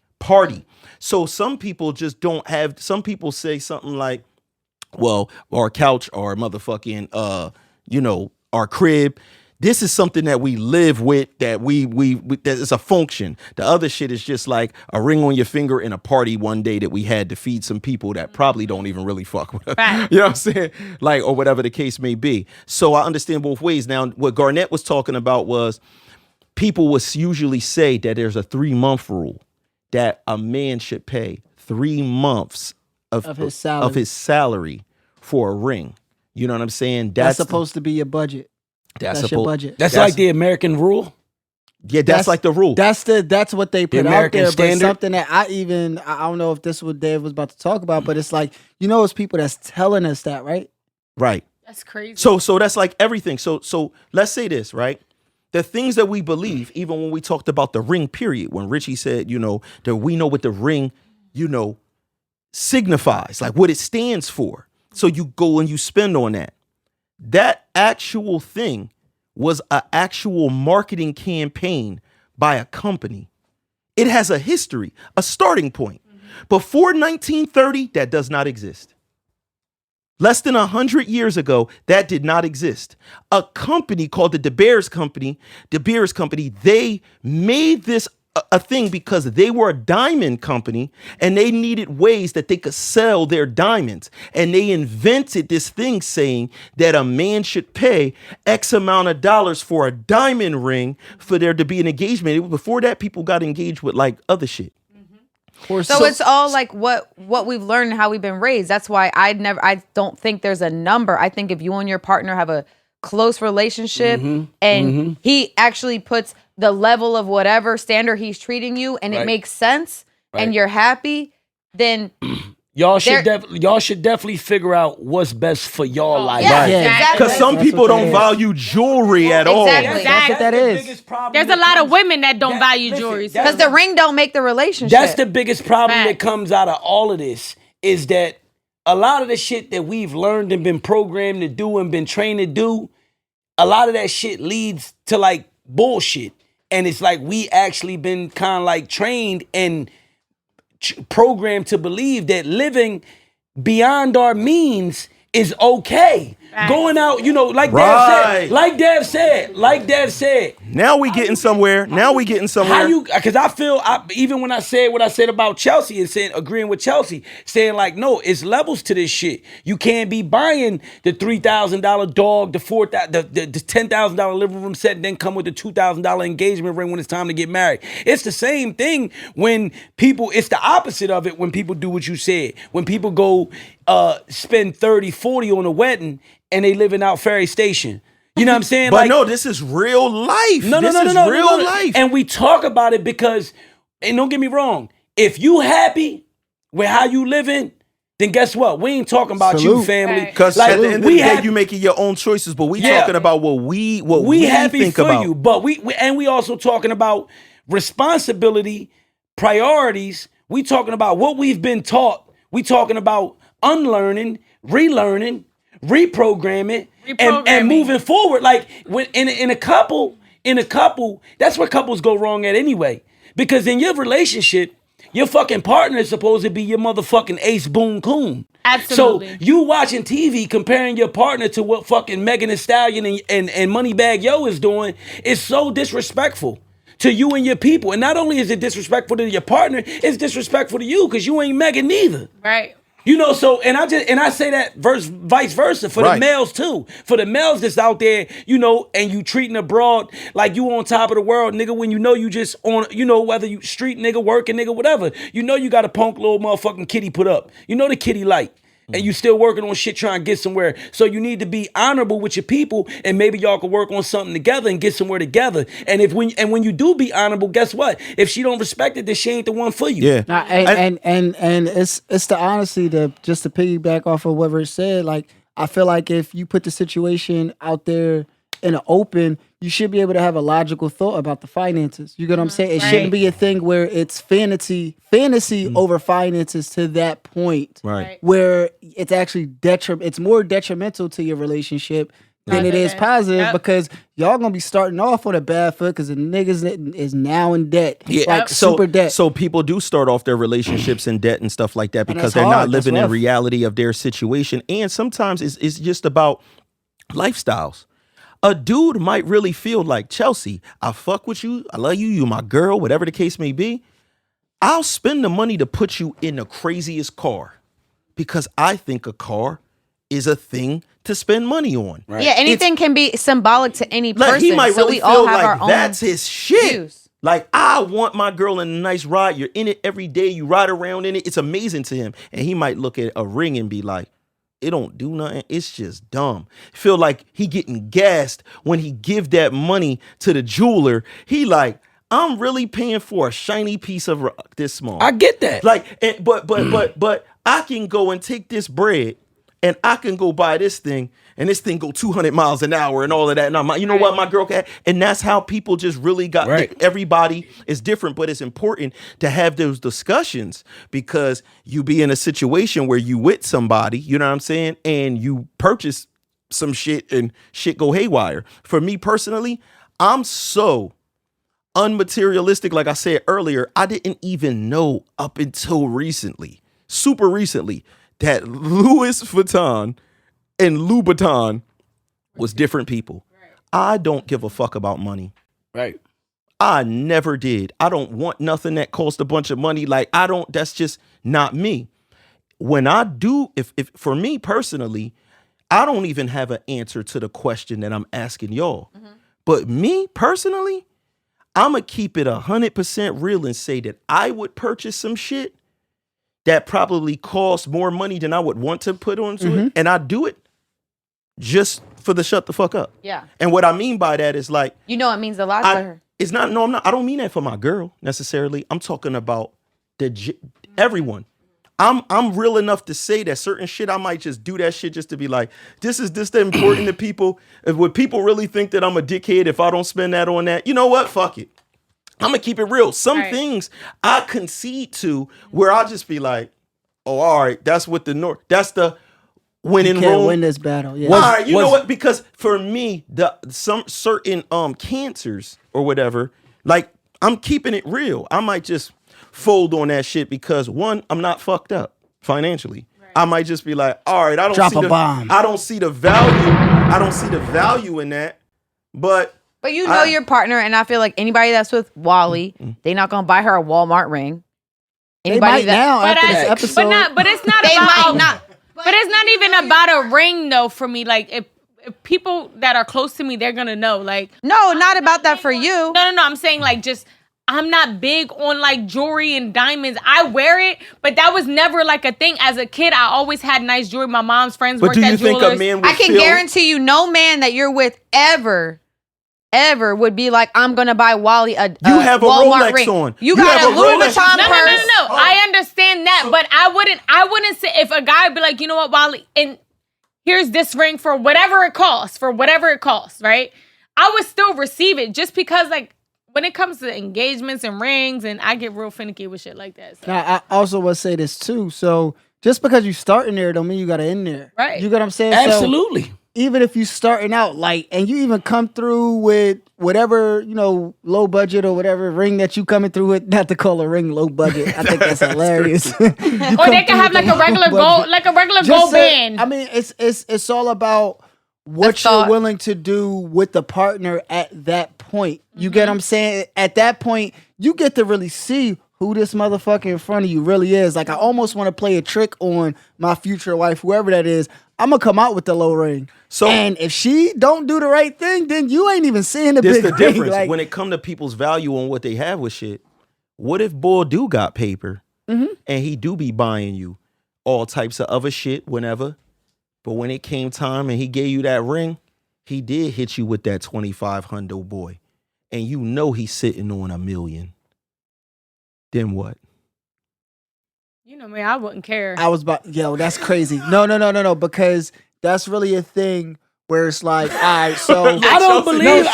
So some people just don't have. Some people say something like, "Well, our couch, our motherfucking, our crib." This is something that we live with, that we that is a function. The other shit is just like a ring on your finger in a party one day that we had to feed some people that probably don't even really fuck with us. Right. You know what I'm saying? Or whatever the case may be. So I understand both ways. Now, what Garnett was talking about was people would usually say that there's a 3-month rule that a man should pay 3 months Of his salary. for a ring. You know what I'm saying? That's supposed to be your budget. That's your budget. That's like the American rule. Yeah, that's like the rule. That's what they put out American there. standard? But something that I don't know if this is what Dave was about to talk about, but it's like, it's people that's telling us that, right? Right. That's crazy. So that's like everything. So let's say this, right? The things that we believe, even when we talked about the ring period, when Richie said, that we know what the ring, signifies, like what it stands for. So you go and you spend on that. That actual thing was an actual marketing campaign by a company. It has a history, a starting point. Before 1930, that does not exist. Less than 100 years ago, that did not exist. A company called the De Beers Company, they made this a thing because they were a diamond company and they needed ways that they could sell their diamonds. And they invented this thing saying that a man should pay X amount of dollars for a diamond ring for there to be an engagement. Before that, people got engaged with like other shit. So it's all like what we've learned and how we've been raised. That's why I don't think there's a number. I think if you and your partner have a close relationship and he actually puts the level of whatever standard he's treating you and it makes sense and you're happy, then y'all should definitely figure out what's best for y'all life. Yeah, Right. exactly. Because some people don't value jewelry at all. Exactly. That's what that is. There's a lot of women that don't value jewelry. Because the ring don't make the relationship. That's the biggest problem that Facts. comes out of all of this is that a lot of the shit that we've learned and been programmed to do and been trained to do, a lot of that shit leads to like bullshit. And it's like we actually been kind of like trained and programmed to believe that living beyond our means is okay. Right. Going out, like Right. Dev said. Now we getting somewhere. How you? Because I feel even when I said what I said about Chelsea and saying agreeing with Chelsea, saying like, no, it's levels to this shit. You can't be buying the $3,000 dog, the $10,000 living room set, and then come with the $2,000 engagement ring when it's time to get married. It's the same thing when people. It's the opposite of it when people do what you said. When people go spend 30, 40 on a wedding and they living out Ferry Station. You know what I'm saying? But no, this is real life. No, this is real life. And we talk about it because, and don't get me wrong, if you happy with how you living, then guess what? We ain't talking about you, family. Because Like, at the end of the day, you making your own choices, but we talking about what we happy think for about. you. But we also talking about responsibility, priorities. We talking about what we've been taught. We talking about unlearning, relearning, reprogramming. And moving forward, like when in a couple, that's where couples go wrong at anyway. Because in your relationship, your fucking partner is supposed to be your motherfucking ace boon coon. Absolutely. So you watching TV comparing your partner to what fucking Megan Thee Stallion and Moneybag Yo is doing is so disrespectful to you and your people. And not only is it disrespectful to your partner, it's disrespectful to you because you ain't Megan neither. Right. So and I say that vice versa for the males too. For the males that's out there, and you treating a broad like you on top of the world, nigga, when you just on, whether you street nigga, working nigga, whatever, you got a punk little motherfucking kitty put up. The kitty light. And you still working on shit trying to get somewhere. So you need to be honorable with your people and maybe y'all can work on something together and get somewhere together. And when you do be honorable, guess what? If she don't respect it, then she ain't the one for you. Yeah. And it's the honesty just to piggyback off of what Rich said. Like, I feel like if you put the situation out there in the open, you should be able to have a logical thought about the finances. You get what I'm saying? It shouldn't be a thing where it's fantasy over finances to that point. Right. Where it's actually it's more detrimental to your relationship than it is positive because y'all gonna be starting off on a bad foot because the niggas is now in debt. Yeah, like super debt. So people do start off their relationships in debt and stuff like that because they're hard. not living That's in rough. reality of their situation. And sometimes it's just about lifestyles. A dude might really feel like, Chelsea, I fuck with you, I love you, you my girl, whatever the case may be. I'll spend the money to put you in the craziest car because I think a car is a thing to spend money on. Right. Yeah, anything can be symbolic to any person. Like, he might so really we feel all have like our own that's his shit. views. Like, I want my girl in a nice ride. You're in it every day. You ride around in it. It's amazing to him. And he might look at a ring and be like, it don't do nothing. It's just dumb. Feel like he getting gassed when he give that money to the jeweler. He like, I'm really paying for a shiny piece of rock this small. I get that. Like, but I can go and take this bread and I can go buy this thing and this thing go 200 miles an hour and all of that. And I'm like, you know what, my girl can. And that's how people just really got, everybody is different, but it's important to have those discussions because you be in a situation where you with somebody, you know what I'm saying? And you purchase some shit and shit go haywire. For me personally, I'm so unmaterialistic. Like I said earlier, I didn't even know up until recently, super recently, that Louis Vuitton and Louboutin was different people. Right. I don't give a fuck about money. Right. I never did. I don't want nothing that costs a bunch of money. Like, that's just not me. When I do, if for me personally, I don't even have an answer to the question that I'm asking y'all. Mm-hmm. But me personally, I'm going to keep it 100% real and say that I would purchase some shit that probably costs more money than I would want to put onto it. And I do it just for the shut the fuck up. Yeah. And what I mean by that is like, you know, it means a lot to her. It's not, no, I'm not. I don't mean that for my girl necessarily. I'm talking about everyone. I'm real enough to say that certain shit, I might just do that shit just to be like, this important to people. Would people really think that I'm a dickhead if I don't spend that on that? You know what? Fuck it. I'm going to keep it real. Some things I concede to where I'll just be like, oh, all right, that's what that's the when in Rome. You can't win this battle. Yeah. All right, you know what? Because for me, some certain cancers or whatever, like I'm keeping it real. I might just fold on that shit because one, I'm not fucked up financially. Right. I might just be like, all right, I don't see the value. I don't see the value in that. But you know your partner, and I feel like anybody that's with Wally, they not gonna buy her a Walmart ring. Anybody after this episode, but it's not. They might not. But it's not even about a ring though for me. Like if people that are close to me, they're gonna know. Like no, not about that for you. No. I'm saying like just I'm not big on like jewelry and diamonds. I wear it, but that was never like a thing. As a kid, I always had nice jewelry. My mom's friends worked at jewelers. But do you think a man would I can guarantee you, no man that you're with ever would be like, I'm gonna buy Wally a have a Walmart Rolex ring. on. You got a Louis Vuitton purse. No. I understand that, but I wouldn't say if a guy would be like, you know what, Wally, and here's this ring for whatever it costs, right? I would still receive it just because like when it comes to engagements and rings, and I get real finicky with shit like that. So. Now, I also would say this too. So just because you start in there don't mean you got to end there. Right. You get what I'm saying? Absolutely. So, even if you starting out like, and you even come through with whatever, you know, low budget or whatever ring that you coming through with, not to call a ring low budget. I think that's hilarious. Or they can have like a regular gold band. I mean, it's all about what you're willing to do with the partner at that point. You get what I'm saying? At that point, you get to really see who this motherfucker in front of you really is. Like, I almost want to play a trick on my future wife, whoever that is. I'm going to come out with the low ring. And if she don't do the right thing, then you ain't even seeing the big ring. This the difference. Like, when it come to people's value on what they have with shit, what if boy do got paper and he do be buying you all types of other shit whenever, but when it came time and he gave you that ring, he did hit you with that 2500 boy. And you know he's sitting on $1 million. Then what? You know me, I wouldn't care. I was about, that's crazy. No, because that's really a thing where it's like, all right, so I don't believe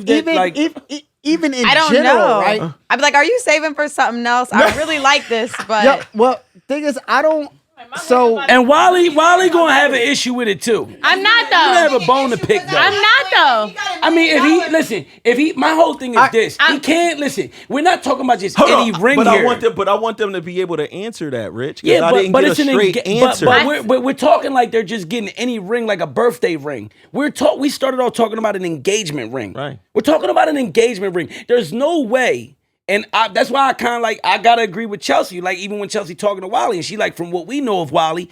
that. Even in I don't general, know. right? I'd be like, are you saving for something else? I really like this, but yeah, well, thing is, I don't. So and Wally gonna have an issue with it too. I'm not though. You have a bone to pick though. I'm not though. I mean, if he, my whole thing is this. He can't listen. We're not talking about just any ring but here. I want them to be able to answer that, Rich. Yeah, I didn't get a straight answer. But we're talking like they're just getting any ring, like a birthday ring. We started off talking about an engagement ring. Right. We're talking about an engagement ring. There's no way. And that's why I kind of like, I got to agree with Chelsea. Like, even when Chelsea talking to Wally, and she like, from what we know of Wally,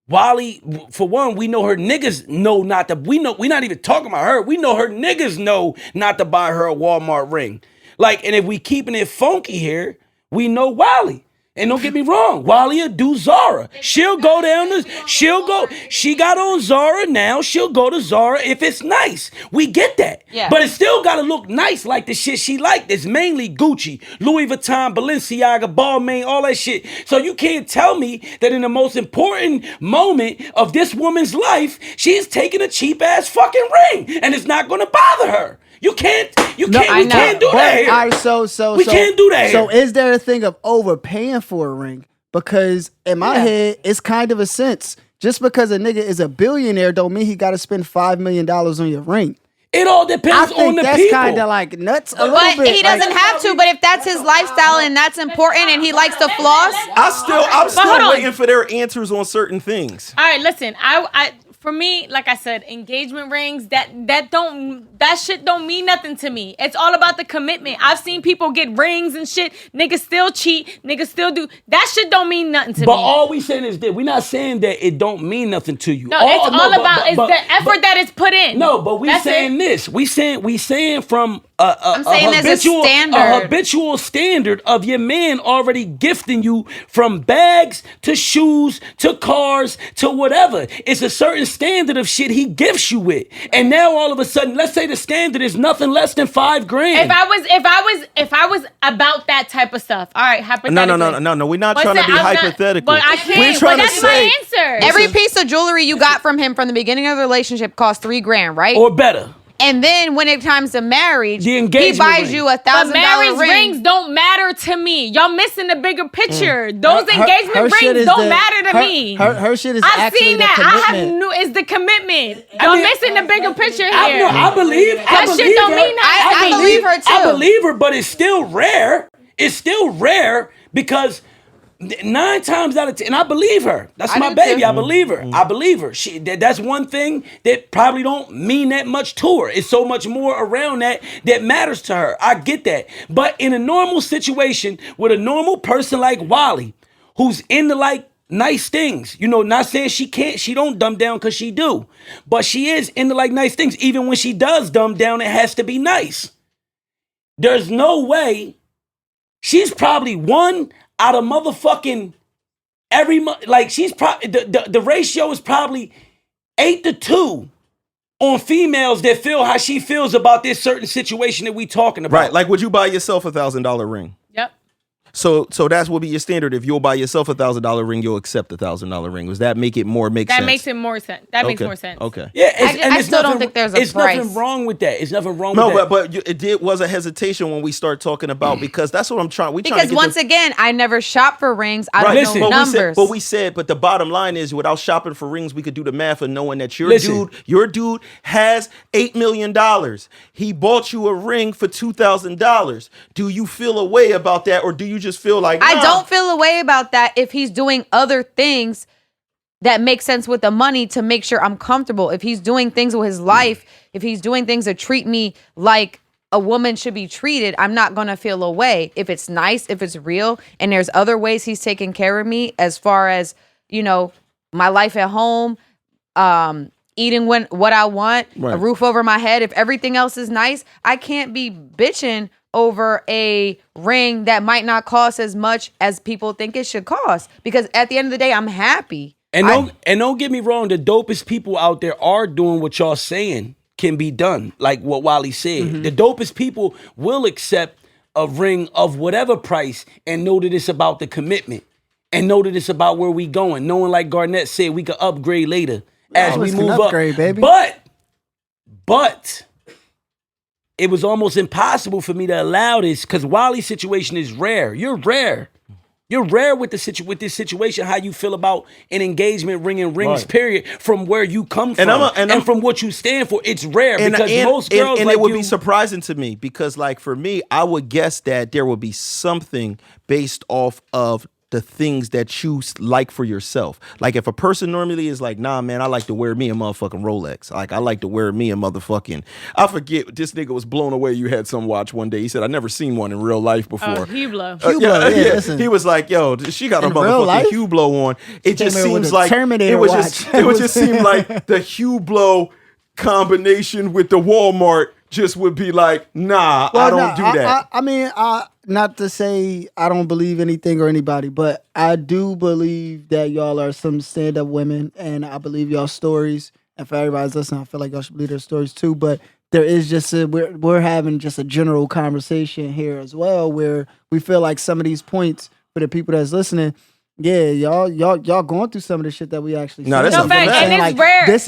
Wally, for one, we know her niggas know not to. We not even talking about her. We know her niggas know not to buy her a Walmart ring. Like, and if we keeping it funky here, we know Wally. And don't get me wrong, Wally'll do Zara. She'll go down to, she got on Zara now, she'll go to Zara if it's nice. We get that. Yeah. But it still gotta look nice like the shit she liked. It's mainly Gucci, Louis Vuitton, Balenciaga, Balmain, all that shit. So you can't tell me that in the most important moment of this woman's life, she's taking a cheap ass fucking ring and it's not gonna bother her. We can't do that here. All right, We can't do that So here. is there a thing of overpaying for a ring? Because in my head, it's kind of a sense. Just because a nigga is a billionaire don't mean he got to spend $5 million on your ring. It all depends I think on the that's people. kind of like nuts a little But bit. he doesn't have to. But if that's his lifestyle and that's important and he likes to floss, I'm hold still on. waiting for their answers on certain things. All right, listen. I for me, like I said, engagement rings that shit don't mean nothing to me. It's all about the commitment. I've seen people get rings and shit. Niggas still cheat. Niggas still do that shit. Don't mean nothing to me. But all we saying is that we're not saying that it don't mean nothing to you. No, it's all about the effort that is put in. No, but we That's saying it. this. We saying from a saying there's a habitual standard. habitual standard of your man already gifting you from bags to shoes to cars to whatever. It's a certain standard of shit he gifts you with, and now all of a sudden, let's say the standard is nothing less than $5 grand. If I was about that type of stuff, all right, hypothetically. No. We're not But trying to say be I'm not- hypothetical. But I can't. We're trying but to that's say my answer. every piece of jewelry you got from him from the beginning of the relationship cost $3 grand, right? or better. And then when it comes to marriage, The he engagement buys ring. you a But $1,000 marriage ring. rings don't matter to me. Y'all missing the bigger picture. Those Her engagement shit rings is don't the- matter to me. Her shit is I've actually seen the that. commitment. It's the commitment. Y'all missing the bigger picture here. I believe shit don't mean nothing. I believe her too. I believe her, but it's still rare. It's still rare because 9 times out of 10, and I believe her. That's I my do baby. too. I believe her. I believe her. That's one thing that probably don't mean that much to her. It's so much more around that matters to her. I get that. But in a normal situation with a normal person like Wally, who's into like nice things, not saying she don't dumb down because she do, but she is into like nice things. Even when she does dumb down, it has to be nice. There's no way. She's probably one out of motherfucking every month. Like she's probably the ratio is probably 8-2 on females that feel how she feels about this certain situation that we talking about. Right. Like, would you buy yourself $1,000 ring? Yep. So that's what be your standard. If you'll buy yourself $1,000 ring, you'll accept $1,000 ring. Does that make it more make sense? That makes it more sense. That makes more sense. Okay. Yeah, I still don't think there's a it's price. nothing wrong with that. It's nothing wrong No, with that. but it was a hesitation when we start talking about, because that's what I'm trying. Because once again, I never shop for rings. I don't Listen, know but numbers. but the bottom line is, without shopping for rings, we could do the math of knowing that your Listen. dude has $8 million. He bought you a ring for $2,000. Do you feel a way about that, or do you just feel like I don't feel a way about that if he's doing other things that make sense with the money to make sure I'm comfortable. If he's doing things with his life, if he's doing things that treat me like a woman should be treated, I'm not going to feel a way. If it's nice, if it's real, and there's other ways he's taking care of me as far as, my life at home, eating what I want, a Right. roof over my head. If everything else is nice, I can't be bitching over a ring that might not cost as much as people think it should cost. Because at the end of the day, I'm happy. And don't get me wrong, the dopest people out there are doing what y'all saying can be done, like what Wally said. Mm-hmm. The dopest people will accept a ring of whatever price and know that it's about the commitment and know that it's about where we going. Knowing, like Garnett said, we could upgrade later as we Always can move upgrade, up. baby. But it was almost impossible for me to allow this because Wally's situation is rare. You're rare. You're rare with this situation. How you feel about an engagement ring and rings, Right. period, from where you come from I'm- from what you stand for. It's rare because most girls and like it would you, be surprising to me, because like for me, I would guess that there would be something based off of the things that you like for yourself. Like if a person normally is like, nah, man, I like to wear me a motherfucking Rolex. Like I like to wear me a motherfucking, I forget, this nigga was blown away. You had some watch one day. He said, I never seen one in real life before. Hublot. Listen. He was like, yo, she got a In real motherfucking life? Hublot on. It just came in with seems a like, Terminator it would watch. just seem like the Hublot combination with the Walmart just would be like, nah, I don't do that. I mean, not to say I don't believe anything or anybody, but I do believe that y'all are some stand-up women, and I believe y'all stories. And for everybody's listening, I feel like y'all should believe their stories too. But there is just we're having just a general conversation here as well, where we feel like some of these points for the people that's listening. Yeah, y'all going through some of the shit that we actually. No, that's a fact. And it's rare. This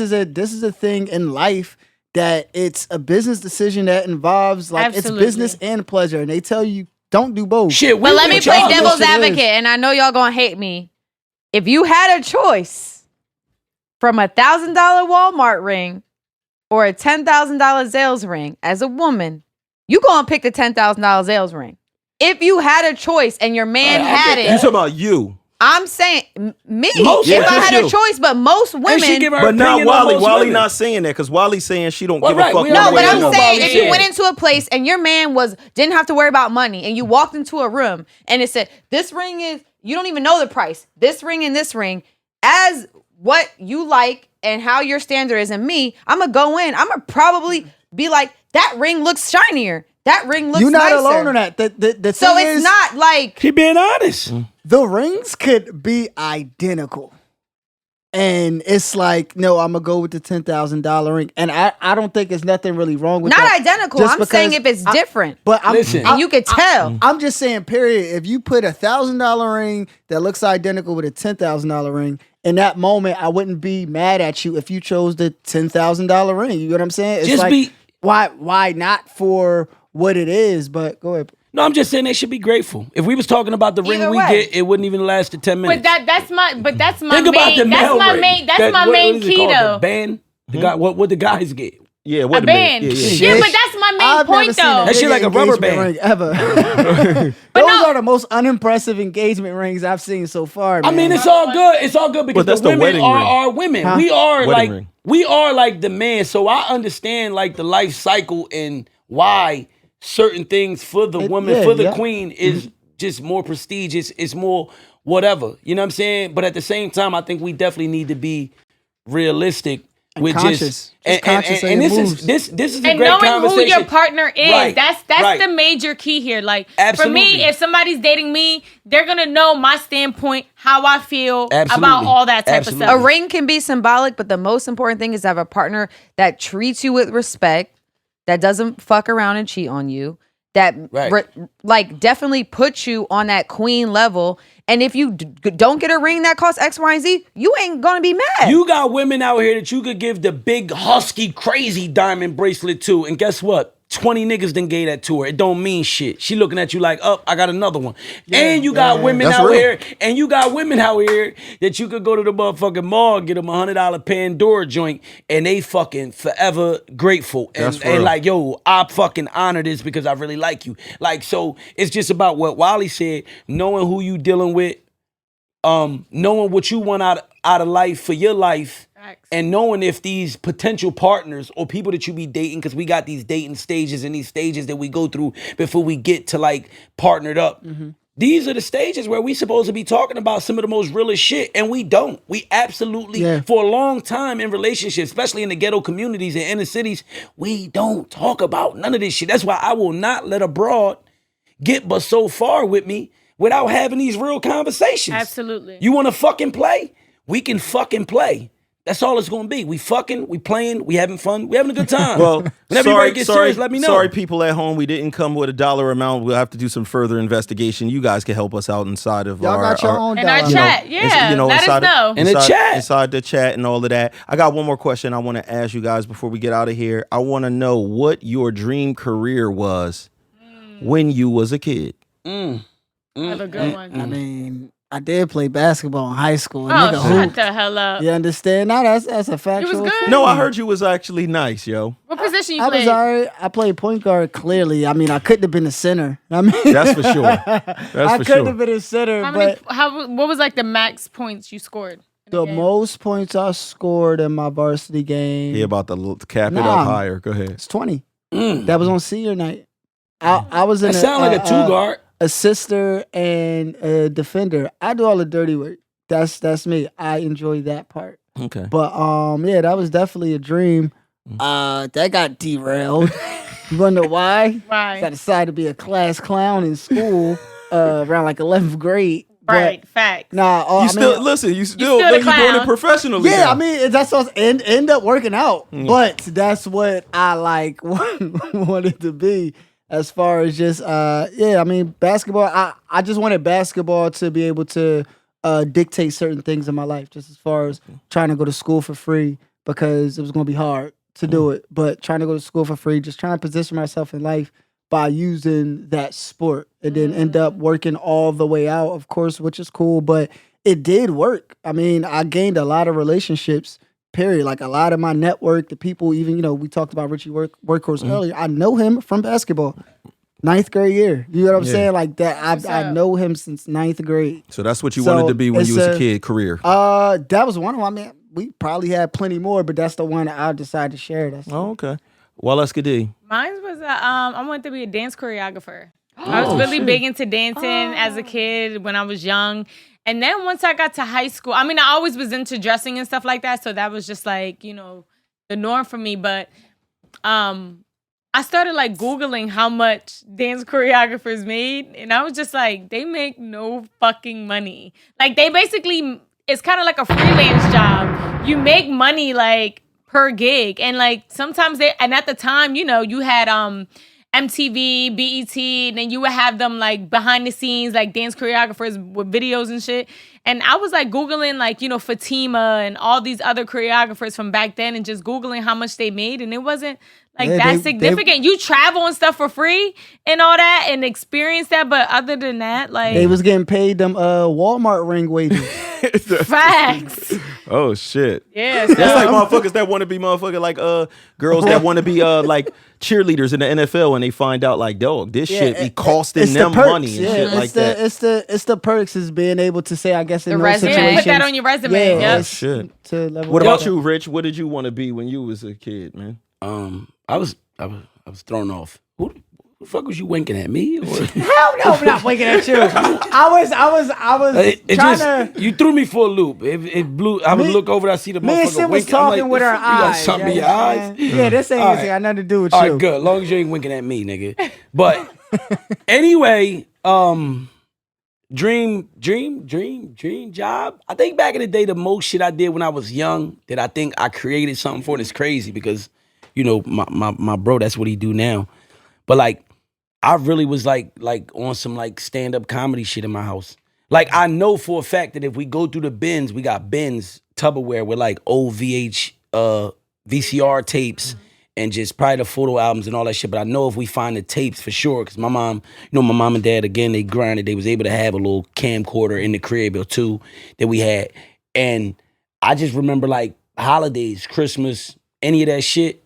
is a thing in life that it's a business decision that involves it's business and pleasure, and they tell you don't do both. Shit, But let me play devil's Yes, it advocate, is. and I know y'all gonna hate me. If you had a choice from $1,000 Walmart ring or a $10,000 Zales ring as a woman, you gonna pick the $10,000 Zales ring. If you had a choice and your man had You it, talking about you. I'm saying me. Most if I women had do. a choice, but most women. But not Wally. Wally not saying that because Wally's saying she don't Well, give right, a fuck. we No, already but know I'm about saying it. if you went into a place and your man didn't have to worry about money, and you walked into a room and it said, this ring is, you don't even know the price, this ring and this ring, as what you like and how your standard is, and me, I'm gonna go in, I'm gonna probably be like, that ring looks shinier, that ring looks You're not nicer. alone on that. The So thing it's is, not like, Keep being honest. the rings could be identical. And it's like, no, I'm gonna go with the $10,000 ring, and I don't think there's nothing really wrong with not that. identical. Just I'm saying because if it's different. But Listen. And you could tell. I'm just saying, period. If you put $1,000 ring that looks identical with a $10,000 ring, in that moment, I wouldn't be mad at you if you chose the $10,000 ring. You know what I'm saying? It's Just like, why not for what it is? But go ahead. No, I'm just saying they should be grateful. If we was talking about the ring Either we way. get, it wouldn't even last to 10 minutes. But that's my Think about the main. male That's my ring. main. That's That- my what main is it key called? though. The band. The guy. What the guys get? Yeah, A wait a band. minute. Yeah, but that's my main I've point never seen though. That shit like a rubber engagement band. ring ever. But Those no. are the most unimpressive engagement rings I've seen so far. I Man. mean, it's all good. It's all good because that's the the women wedding are ring. our women. Huh? We are Wedding ring. we are like the man. So I understand like the life cycle and why certain things for the woman, yeah, for the yeah. queen is just more prestigious. It's more whatever. You know what I'm saying? But at the same time, I think we definitely need to be realistic with conscious. Just conscious of and your this moves. is this is a And great knowing who conversation. your partner is, Right, that's right. the major key here. Like Absolutely. for me, if somebody's dating me, they're gonna know my standpoint, how I feel Absolutely. about all that type Absolutely. of A stuff. ring can be symbolic, but the most important thing is to have a partner that treats you with respect, that doesn't fuck around and cheat on you, that Right. like definitely puts you on that queen level. And if you don't get a ring that costs X, Y, and Z, you ain't gonna be mad. You got women out here that you could give the big husky crazy diamond bracelet to, and guess what? 20 niggas done gave that to her. It don't mean shit. She looking at you like, oh, I got another one. And you got women That's out real. here, and you got women out here that you could go to the motherfucking mall, get them a $100 Pandora joint, and they fucking forever grateful. And, That's real. and like, yo, I fucking honor this because I really like you. Like, so it's just about what Wally said, knowing who you dealing with, knowing what you want out of life for your life. Facts. And knowing if these potential partners or people that you be dating, because we got these dating stages and these stages that we go through before we get to like partnered up. These are the stages where we supposed to be talking about some of the most realest shit, and we don't. We absolutely, for a long time in relationships, especially in the ghetto communities and inner cities, we don't talk about none of this shit. That's why I will not let a broad get but so far with me without having these real conversations. Absolutely. You want to fucking play? We can fucking play. That's all it's gonna be. We fucking, we playing, we having fun, we having a good time. Well, whenever everybody gets serious, let me know. Sorry, people at home, we didn't come with a dollar amount. We'll have to do some further investigation. You guys can help us out inside of Y'all got your own In our dollar. chat, yeah. Let us know. In the chat. inside the chat and all of that. I got one more question I want to ask you guys before we get out of here. I want to know what your dream career was when you was a kid. I have a good one. I mean, I did play basketball in high school. Oh, Nigga shut hooped. the hell up. You understand? No, that's a factual. good? thing. No, I heard you was actually nice, yo. What position you I was played? alright. I played point guard. Clearly, I mean, I couldn't have been a center. I mean, That's for sure. That's I for couldn't sure. have been a center. What was like the max points you scored? in The game? most points I scored in my varsity game. He about to cap it Nah. up higher. Go ahead. It's 20. That was on senior night. I was in That sound like a two guard. a sister and a defender. I do all the dirty work. That's me. I enjoy that part. Okay. But yeah, that was definitely a dream. That got derailed. You wanna know why? Right. I decided to be a class clown in school around like 11th grade. But, Right. Facts. Nah, You still listen. You still still the you're doing it clown. professionally. yeah, now. I mean that's what end up working out. But that's what I like wanted to be as far as just yeah, I mean basketball. I just wanted basketball to be able to dictate certain things in my life, just as far as trying to go to school for free because it was gonna be hard to do it. But trying to go to school for free, just trying to position myself in life by using that sport and then end up working all the way out, of course, which is cool, but it did work. I mean, I gained a lot of relationships, period. Like a lot of my network, the people, even, we talked about Richie Workhorse earlier. I know him from basketball. 9th grade year. You know what I'm saying? Like that. I know him since 9th grade. So that's what you wanted to be when you was a kid. Career. That was one of them. I mean, we probably had plenty more, but that's the one I decided to share. That's Oh, okay. Well, let's get D. Mine was I wanted to be a dance choreographer. I was really big into dancing as a kid when I was young. And then once I got to high school, I mean, I always was into dressing and stuff like that. So that was just like, the norm for me. But I started like Googling how much dance choreographers made. And I was just like, they make no fucking money. Like they basically, it's kind of like a freelance job. You make money like per gig. And like sometimes and at the time, you had MTV, BET, and then you would have them like behind the scenes, like dance choreographers with videos and shit. And I was like Googling like, Fatima and all these other choreographers from back then and just Googling how much they made. And it wasn't like that significant. You travel and stuff for free and all that and experience that. But other than that, like. They was getting paid them Walmart ring wages. Facts. Oh shit. Yeah. That's like motherfuckers that want to be motherfucking like girls that want to be like cheerleaders in the NFL and they find out like, dog, this shit be costing them money and shit like that. It's the perks is being able to say, I guess, in The those resume. situations. Put that on your resume. Yeah, Yep. Oh shit. level What up. about you, Rich? What did you want to be when you was a kid, man? I was thrown off. Who the fuck was you winking at me? Or? Hell no, I'm not winking at you. I was It trying just, to. you threw me for a loop. It blew. I would Me- look over. I see the Me and motherfucker Sid was winking. I'm talking like, with the our fuck, you got eyes. something in you your eyes. understand? Yeah, this ain't All anything. Got nothing to do with All you. right, good. As long as you ain't winking at me, nigga. But anyway, dream job. I think back in the day, the most shit I did when I was young that I think I created something for, and it's crazy because, my bro, that's what he do now. But like, I really was like on some like stand-up comedy shit in my house. Like I know for a fact that if we go through the bins, we got bins, Tupperware with like old VCR tapes and just probably the photo albums and all that shit. But I know if we find the tapes for sure, because my mom and dad, again, they grinded. They was able to have a little camcorder in the crib or two that we had. And I just remember like holidays, Christmas, any of that shit,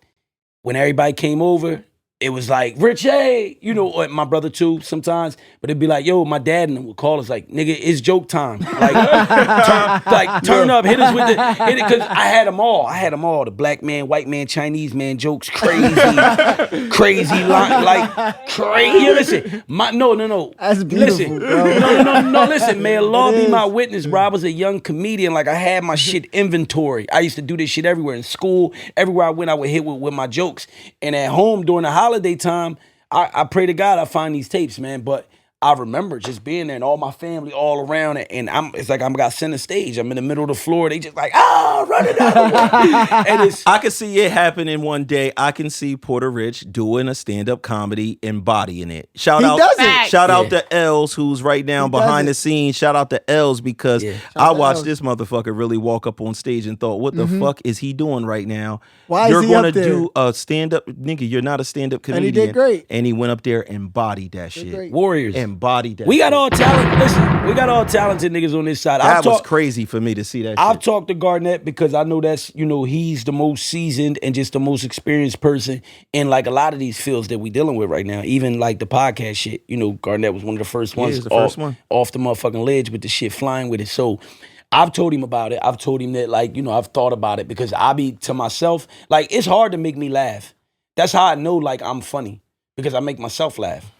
when everybody came over, it was like, Rich, hey, or my brother too sometimes, but it'd be like, yo, my dad and them would call us like, nigga, it's joke time. Like, turn up, hit us with because I had them all. The black man, white man, Chinese man jokes, crazy line, like crazy. Listen, no. That's beautiful, listen, bro. no, listen, may Allah be my witness, bro. I was a young comedian, like I had my shit inventory. I used to do this shit everywhere in school, everywhere I went, I would hit with my jokes. And at home during the holiday time, I pray to God I find these tapes, man. But I remember just being there and all my family all around it, and it's like I'm got center stage. I'm in the middle of the floor. They just like, run it out. And I can see it happening one day. I can see Porter Rich doing a stand-up comedy, embodying it. Shout He out does it. Shout out to Els, who's right now behind does the scenes. Shout out to Els because Yeah. I out to watched Els. this motherfucker really walk up on stage and thought, what the fuck is he doing right now? Why is You're he gonna up there? do a stand-up, nigga, you're not a stand-up And comedian. he did great. And he went up there and embodied that shit. great. Warriors. embodied that. We got shit. all talent. Listen, we got all talented niggas on this side. That was crazy for me to see that. I've shit. talked to Garnett because I know that's, he's the most seasoned and just the most experienced person in like a lot of these fields that we dealing with right now. Even like the podcast shit. Garnett was one of the first ones. he's the first one. Off the motherfucking ledge with the shit flying with it. So I've told him about it. I've told him that I've thought about it because I be to myself, like it's hard to make me laugh. That's how I know like I'm funny because I make myself laugh.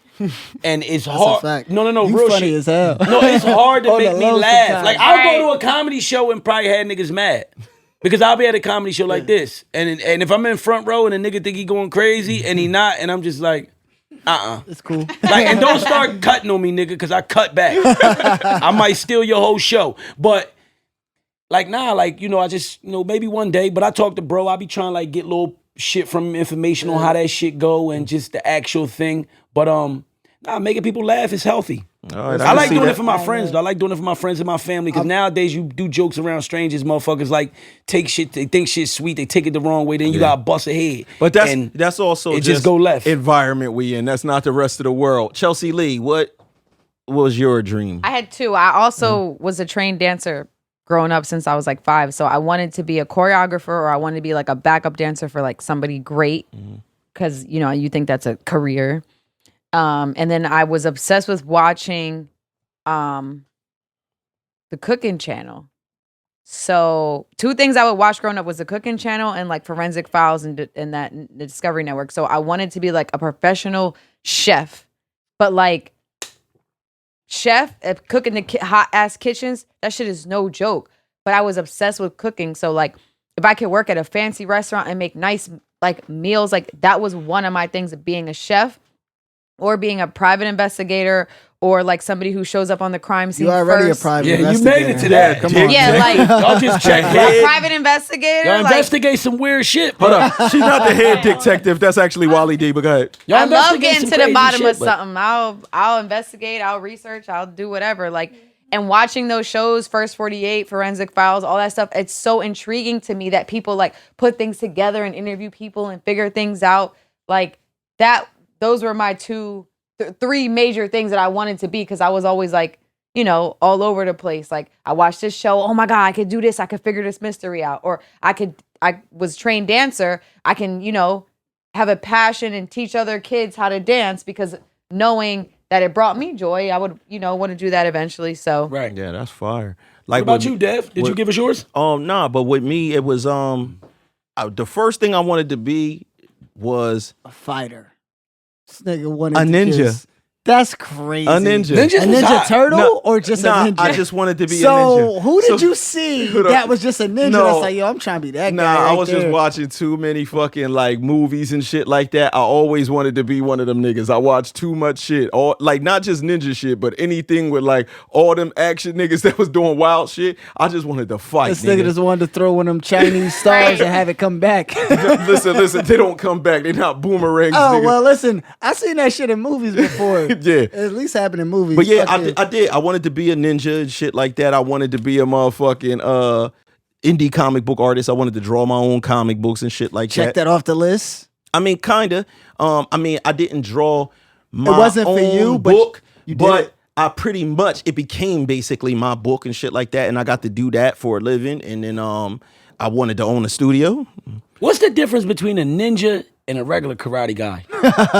And it's hard. fact. No, You real funny shit. as hell. No, it's hard to On the make me low laugh. sometimes. Like I'll go to a comedy show and probably have niggas mad. Because I'll be at a comedy show like this. And if I'm in front row and a nigga think he going crazy and he not, and I'm just like, It's cool. Like, and don't start cutting on me, nigga, because I cut back. I might steal your whole show. But like I just, maybe one day, but I talk to bro, I be trying to like get little shit from him, information on how that shit go and just the actual thing. But making people laugh is healthy. All right, I like can see doing that. it for my friends, though. I like doing it for my friends and my family. Because nowadays you do jokes around strangers, motherfuckers like take shit, they think shit's sweet, they take it the wrong way, then you gotta bust a head. But And that's also it just go left. environment we in. That's not the rest of the world. Chelsea Lee, what was your dream? I had two. I also was a trained dancer growing up since I was like 5. So I wanted to be a choreographer or I wanted to be like a backup dancer for like somebody great. Because, you think that's a career. And then I was obsessed with watching the cooking channel. So 2 things I would watch growing up was the cooking channel and like Forensic Files and the Discovery Network. So I wanted to be like a professional chef, but like chef cooking the hot ass kitchens. That shit is no joke. But I was obsessed with cooking. So like if I could work at a fancy restaurant and make nice like meals, like that was one of my things of being a chef. Or being a private investigator, or like somebody who shows up on the crime scene. You already first. a private Yeah, you investigator. made it to that. Come on. Yeah, like Y'all just check a head. private investigator. Y'all like, investigate some weird shit. Hold up. She's not the head detective. That's actually Wally D, but go ahead. Y'all I love investigate getting some to the crazy bottom shit, of but- something. I'll investigate. I'll research. I'll do whatever. Like, and watching those shows, First 48, Forensic Files, all that stuff. It's so intriguing to me that people like put things together and interview people and figure things out. Like that. Those were my 3 major things that I wanted to be because I was always like, all over the place. Like I watched this show. Oh my God, I could do this. I could figure this mystery out. Or I was trained dancer. I can, have a passion and teach other kids how to dance because knowing that it brought me joy, I would, want to do that eventually. So Right. Yeah, that's fire. What Like about with you, me- Dev? Did you give us yours? Nah, but with me, it was the first thing I wanted to be was A fighter. This nigga wanted A to ninja. just- That's crazy. a ninja. Ninjas A was Ninja hot. Turtle No, or just nah, a ninja? I just wanted to be a So ninja. who did So- you see Hold up. that was just a ninja No. that's like, yo, I'm trying to be that Nah, guy I right was there. just watching too many fucking like movies and shit like that. I always wanted to be one of them niggas. I watched too much shit. All like not just ninja shit, but anything with like all them action niggas that was doing wild shit. I just wanted to fight. This nigga just wanted to throw one of them Chinese stars and have it come back. listen, they don't come back. They're not boomerangs. Oh, nigga. well, listen, I seen that shit in movies before. Yeah. At least happened in movies. But yeah, Fuck I did. I wanted to be a ninja and shit like that. I wanted to be a motherfucking indie comic book artist. I wanted to draw my own comic books and shit like Check that off the list. I mean, kinda. I didn't draw my wasn't for own you, but book, you did but it. I pretty much it became basically my book and shit like that, and I got to do that for a living. And then I wanted to own a studio. What's the difference between a ninja and a regular karate guy?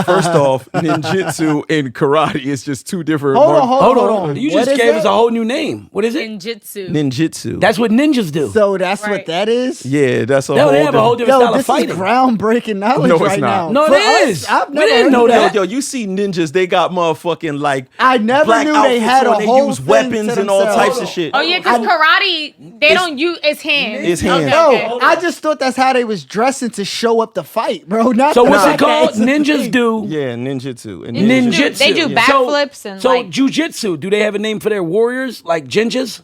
First off, ninjutsu and karate is just two different. Hold on. You What just is gave us that? a whole new name. What is it? Ninjutsu. Ninjutsu. That's what ninjas do. So that's what Right. that is? yeah, that's a No, whole. they have a whole different Yo, style of this is fighting. groundbreaking knowledge No, it's right not. now. No, For it us, is. I've We never didn't heard know of that. Yo, you see ninjas? They got motherfucking like. I never black knew they outfits had a on. They whole use thing weapons to and all themselves. types of shit. Oh yeah, because karate they don't use it's hands. It's hands. No, Okay. I just thought that's how they was dressing to show up the fight, bro. Not So the what's it fact called? that it's a Ninjas thing. do Yeah, ninjutsu. And ninjutsu. They do backflips and so like jujitsu. Do they have a name for their warriors like ninjas?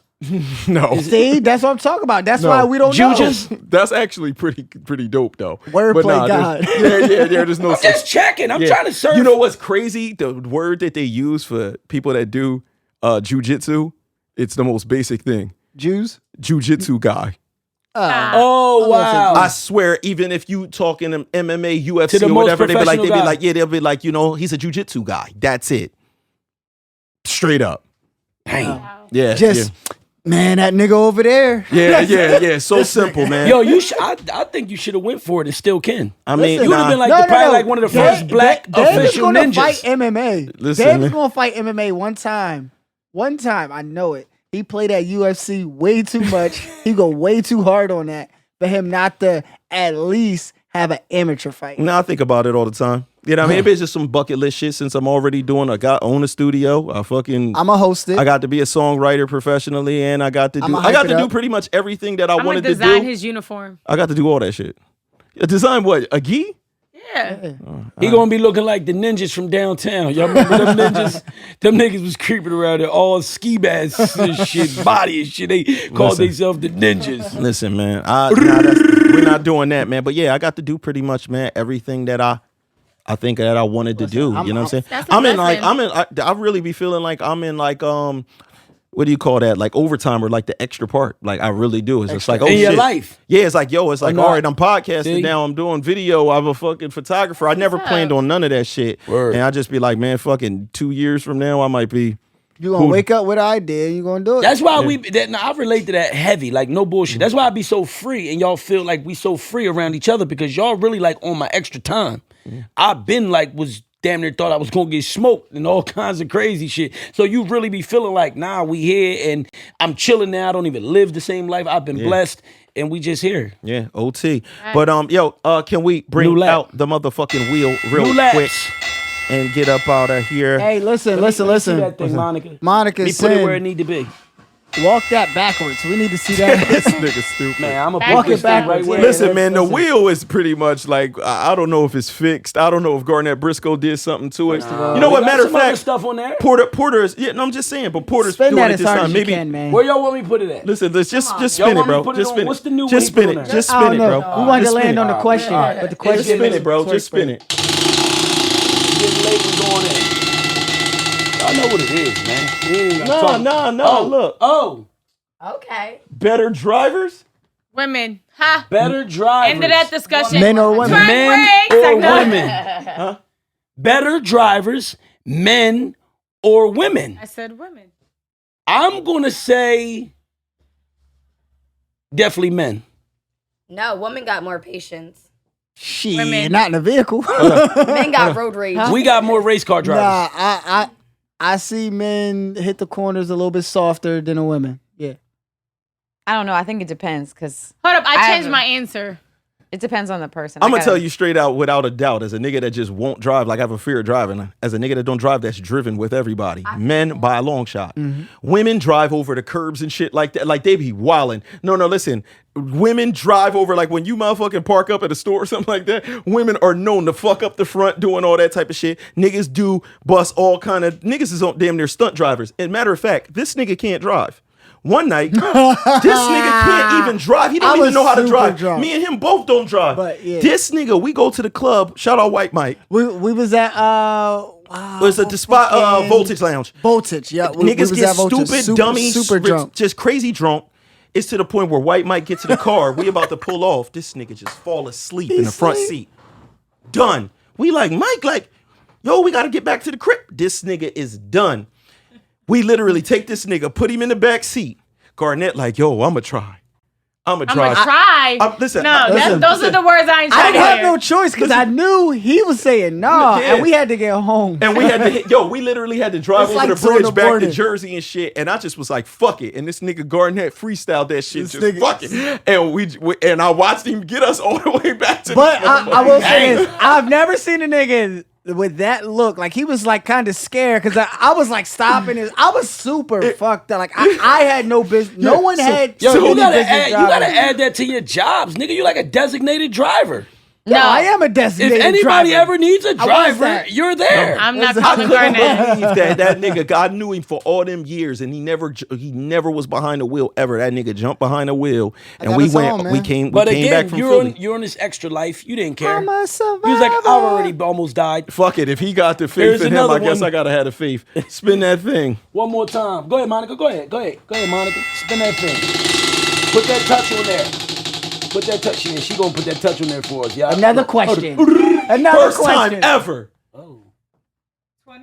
No, See, that's what I'm talking about. That's why we don't know. Jujas? that's actually pretty dope though. Wordplay But God. There's no. Just checking. I'm Yeah. trying to serve. You know what's crazy? The word that they use for people that do jujitsu, it's the most basic thing. Jews? Jujitsu guy. Oh wow. I swear, even if you talking MMA, UFC, To the or most whatever, they be professional guy. like, he's a jujitsu guy. That's it. Straight up. Dang. Yeah. Just man, that nigga over there. yeah. So simple, man. Yo, I think you should have went for it and still can. I mean, You would have been like probably like one of the first black official gonna ninjas. Fight MMA. Listen, Dave was man. gonna fight MMA one time. I know it. He played at UFC way too much. He go way too hard on that for him not to at least have an amateur fight. No, I think about it all the time. You know what I mean? If it's just some bucket list shit, since I'm already own a studio, I'ma host it. I got to be a songwriter professionally, and I got to do pretty much everything that I I'm wanted gonna to do. design his uniform. I got to do all that shit. Design what? A gi? Yeah. He gonna be looking like the ninjas from downtown. Y'all remember them ninjas? Them niggas was creeping around there, all ski masks and shit, body and shit. They called themselves the ninjas. Listen, man, we're not doing that, man. But yeah, I got to do pretty much, man, everything that I think that I wanted to do. You know what I'm saying? That's a blessing. I really be feeling like I'm in like what do you call that? Like overtime or like the extra part. Like I really do. It's just like, oh in shit. your life. Yeah, it's like, yo, it's like, not. all right, I'm podcasting See? now. I'm doing video. I'm a fucking photographer. I never planned on none of that shit. Word. And I just be like, man, fucking 2 years from now, I might be. You gonna wake up with an idea and you gonna do it. That's why I relate to that heavy, like no bullshit. That's why I be so free and y'all feel like we so free around each other because y'all really like on my extra time. I've been like, was damn near thought I was gonna get smoked and all kinds of crazy shit. So you really be feeling like, nah, we here and I'm chilling now. I don't even live the same life. I've been blessed and we just here. Yeah, OT. But can we bring out the motherfucking wheel real quick and get up out of here? Hey, listen. See that thing, Monica. Monica He put it where it said, need to be. walk that backwards. We need to see that. This nigga stupid. Man, I'm a Walk it backwards. right Yeah. where. Listen, man, the wheel is pretty much like I don't know if it's fixed. I don't know if Garnett Briscoe did something to it. You know what? We got Matter of some other fact, stuff on there. Porter is. Yeah, no, I'm just saying. But Porter's Spin doing that it as this hard time. as Maybe. you can, man. Where y'all want me to put it at? Listen, let's just Y'all spin it, want me to bro. put it Just on? spin What's the it. new Just one he spin put it. on Just I spin don't it, know. bro. We want to Just land spin on it. the question, but the question Just spin is it, bro. Just spin it. Getting late and going in. I know what it is, man. No. Look, Oh, Okay. better drivers. Women. Ha. better drivers. End of that discussion. Men or women? Turn Men breaks. or I know. women? Better drivers, men or women? I said women. I'm gonna say definitely men. No, women got more patience. shit, Women. not in a vehicle. Men got road rage. We got more race car drivers. Nah, I see men hit the corners a little bit softer than the women. Yeah. I don't know. I think it depends because Hold up. I changed haven't- my answer. it depends on the person. I'm gonna tell you straight out, without a doubt, as a nigga that just won't drive, like I have a fear of driving, as a nigga that don't drive, that's driven with everybody. Men by a long shot. Women drive over the curbs and shit like that, like they be wildin'. No, listen. Women drive over, like when you motherfucking park up at a store or something like that, women are known to fuck up the front doing all that type of shit. Niggas do bust all kind of, niggas is on damn near stunt drivers. And matter of fact, this nigga can't drive. One night, this nigga can't even drive. He don't even know how to drive. Drunk. Me and him both don't drive. But, yeah. This nigga, we go to the club. Shout out White Mike. We was at It was at the spot Voltage Lounge. Voltage, yeah. We Niggas was get at Voltage. stupid, dummies, super drunk. just crazy drunk. It's to the point where White Mike gets to the car. We about to pull off. This nigga just fall asleep in the front seat. Done. We like, Mike, like, yo, we got to get back to the crib. This nigga is done. We literally take this nigga, put him in the back seat. Garnett like, yo, I'ma try. I'm gonna try. Listen, Those are the words I ain't I trying didn't to have hear. no choice because I knew he was saying no, Yeah. and we had to get home. And we had to, we literally had to drive It's over like the bridge Zona back to Borden. Jersey and shit. And I just was like, fuck it. And this nigga Garnett freestyled that shit, This just nigga- fuck it. And I watched him get us all the way back to But the I will say this: I've never seen a nigga with that look. Like he was like kind of scared because I was like stopping his. I was super fucked up. Like I had no business. No one had. Yo, any you gotta business add, driving. that to your jobs, nigga. You like a designated driver. No, I am a designated If anybody driver. ever needs a was driver, that. you're there. I'm not I calling couldn't Garnett. believe that nigga, God knew him for all them years, and he never was behind the wheel ever. That nigga jumped behind the wheel, and got we us went, on, man. we came But back again, from you're Philly. you're on this extra life. You didn't care. I'm a survivor. He was like, I already almost died. Fuck it, if he got the faith Here's in him, another I guess one. I gotta have the faith. Spin that thing. One more time. Go ahead, Monica. Go ahead, Monica. Spin that thing. Put that touch on there. Put that touch in. She gonna put that touch on there for us, y'all. Another question. Another First question. time ever.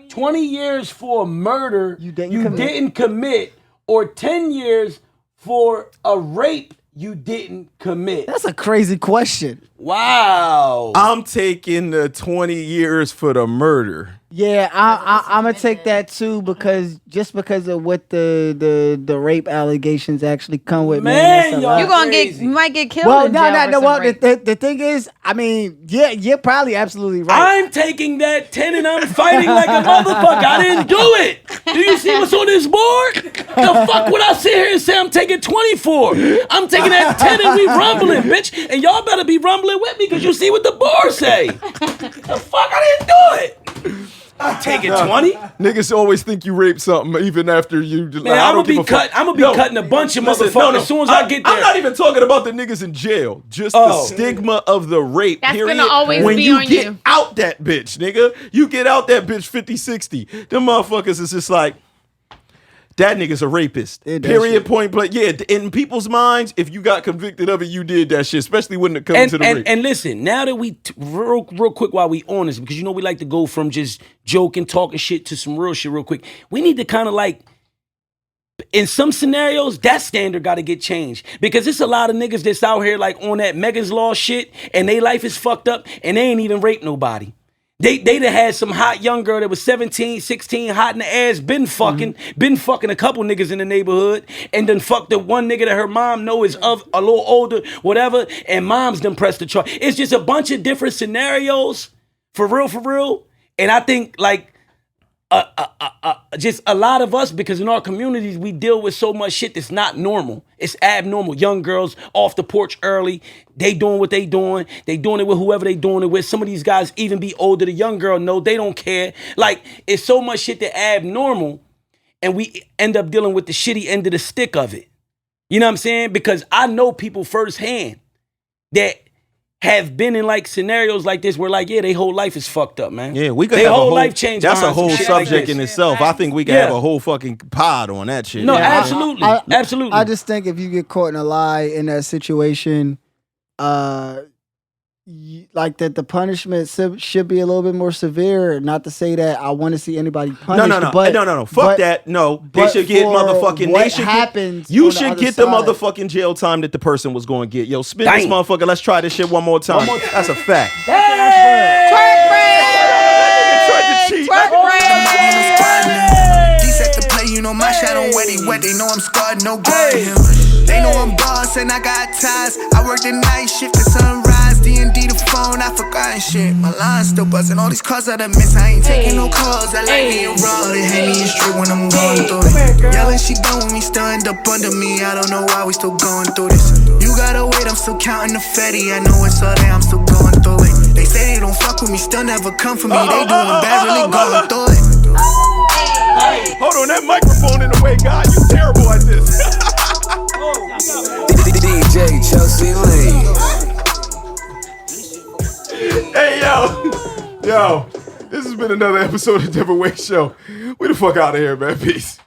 20 years for murder you didn't didn't commit, or 10 years for a rape you didn't commit? That's a crazy question. Wow. I'm taking the 20 years for the murder. Yeah, I'm gonna take that too because of what the rape allegations actually come with. Man, that's a y'all lot. You might get killed. Well, in jail for some Well, rape. the thing is, I mean, yeah, you're probably absolutely right. I'm taking that 10 and I'm fighting like a motherfucker. I didn't do it. Do you see what's on this board? The fuck would I sit here and say I'm taking 24? I'm taking that 10 and we rumbling, bitch. And y'all better be rumbling with me because you see what the board say. The fuck, I didn't do it. I'm taking 20. Niggas always think you raped something even after you. Man, I'm gonna be cutting a bunch of motherfuckers as soon as I get there. I'm not even talking about the niggas in jail. Just the stigma of the rape. That's period. gonna always when be you on get you. out that bitch, nigga. You get out that bitch 50-60. Them motherfuckers is just like, that nigga's a rapist. Period, point blank. Yeah, in people's minds, if you got convicted of it, you did that shit, especially when it comes to the rape. And listen, now that we, real quick while we on this, because you know we like to go from just joking, talking shit to some real shit real quick. We need to kind of like, in some scenarios, that standard got to get changed. Because it's a lot of niggas that's out here like on that Megan's Law shit, and they life is fucked up, and they ain't even raped nobody. They done had some hot young girl that was 17, 16, hot in the ass, been fucking a couple niggas in the neighborhood, and then fucked the one nigga that her mom know is of a little older, whatever, and mom's done pressed the charge. It's just a bunch of different scenarios, for real. And I think like just a lot of us, because in our communities we deal with so much shit that's not normal. It's abnormal. Young girls off the porch early. They doing what they doing. They doing it with whoever they doing it with. Some of these guys even be older. The young girl know they don't care. Like, it's so much shit that abnormal, and we end up dealing with the shitty end of the stick of it. You know what I'm saying? Because I know people firsthand that have been in like scenarios like this where like, yeah, their whole life is fucked up, man. Yeah, we could their have whole life changed. That's a whole shit subject like in this. itself. I think we could have a whole fucking pod on that shit. No, Yeah. absolutely. Absolutely. I just think if you get caught in a lie in that situation, like that the punishment should be a little bit more severe. Not to say that I want to see anybody punished. No. Fuck that. No, they should get motherfucking. What They should happens? You on should other get the side. motherfucking jail time that the person was going to get. Yo, spin this Damn. motherfucker. Let's try this shit one more time. That's a fact. Twerk break. Tried to cheat. These at the play, you know my shot on wet, they know I'm scarred, no guard him. They know I'm boss and I got ties. I work the night shift to sunrise. D&D the phone, I forgotten shit. My line's still buzzing, all these calls I done miss. I ain't taking no calls, I like being raw. They hate me in street when I'm going through it. Yelling she done with me, still end up under me. I don't know why we still going through this. You gotta wait, I'm still counting the fetty. I know it's all there, I'm still going through it. They say they don't fuck with me, still never come for me. They doing bad, really going through it. Hold on, that microphone in the way, God. You terrible at this. DJ Chelsea Lee. Hey, yo, this has been another episode of Devinwade Show. We the fuck out of here, man. Peace.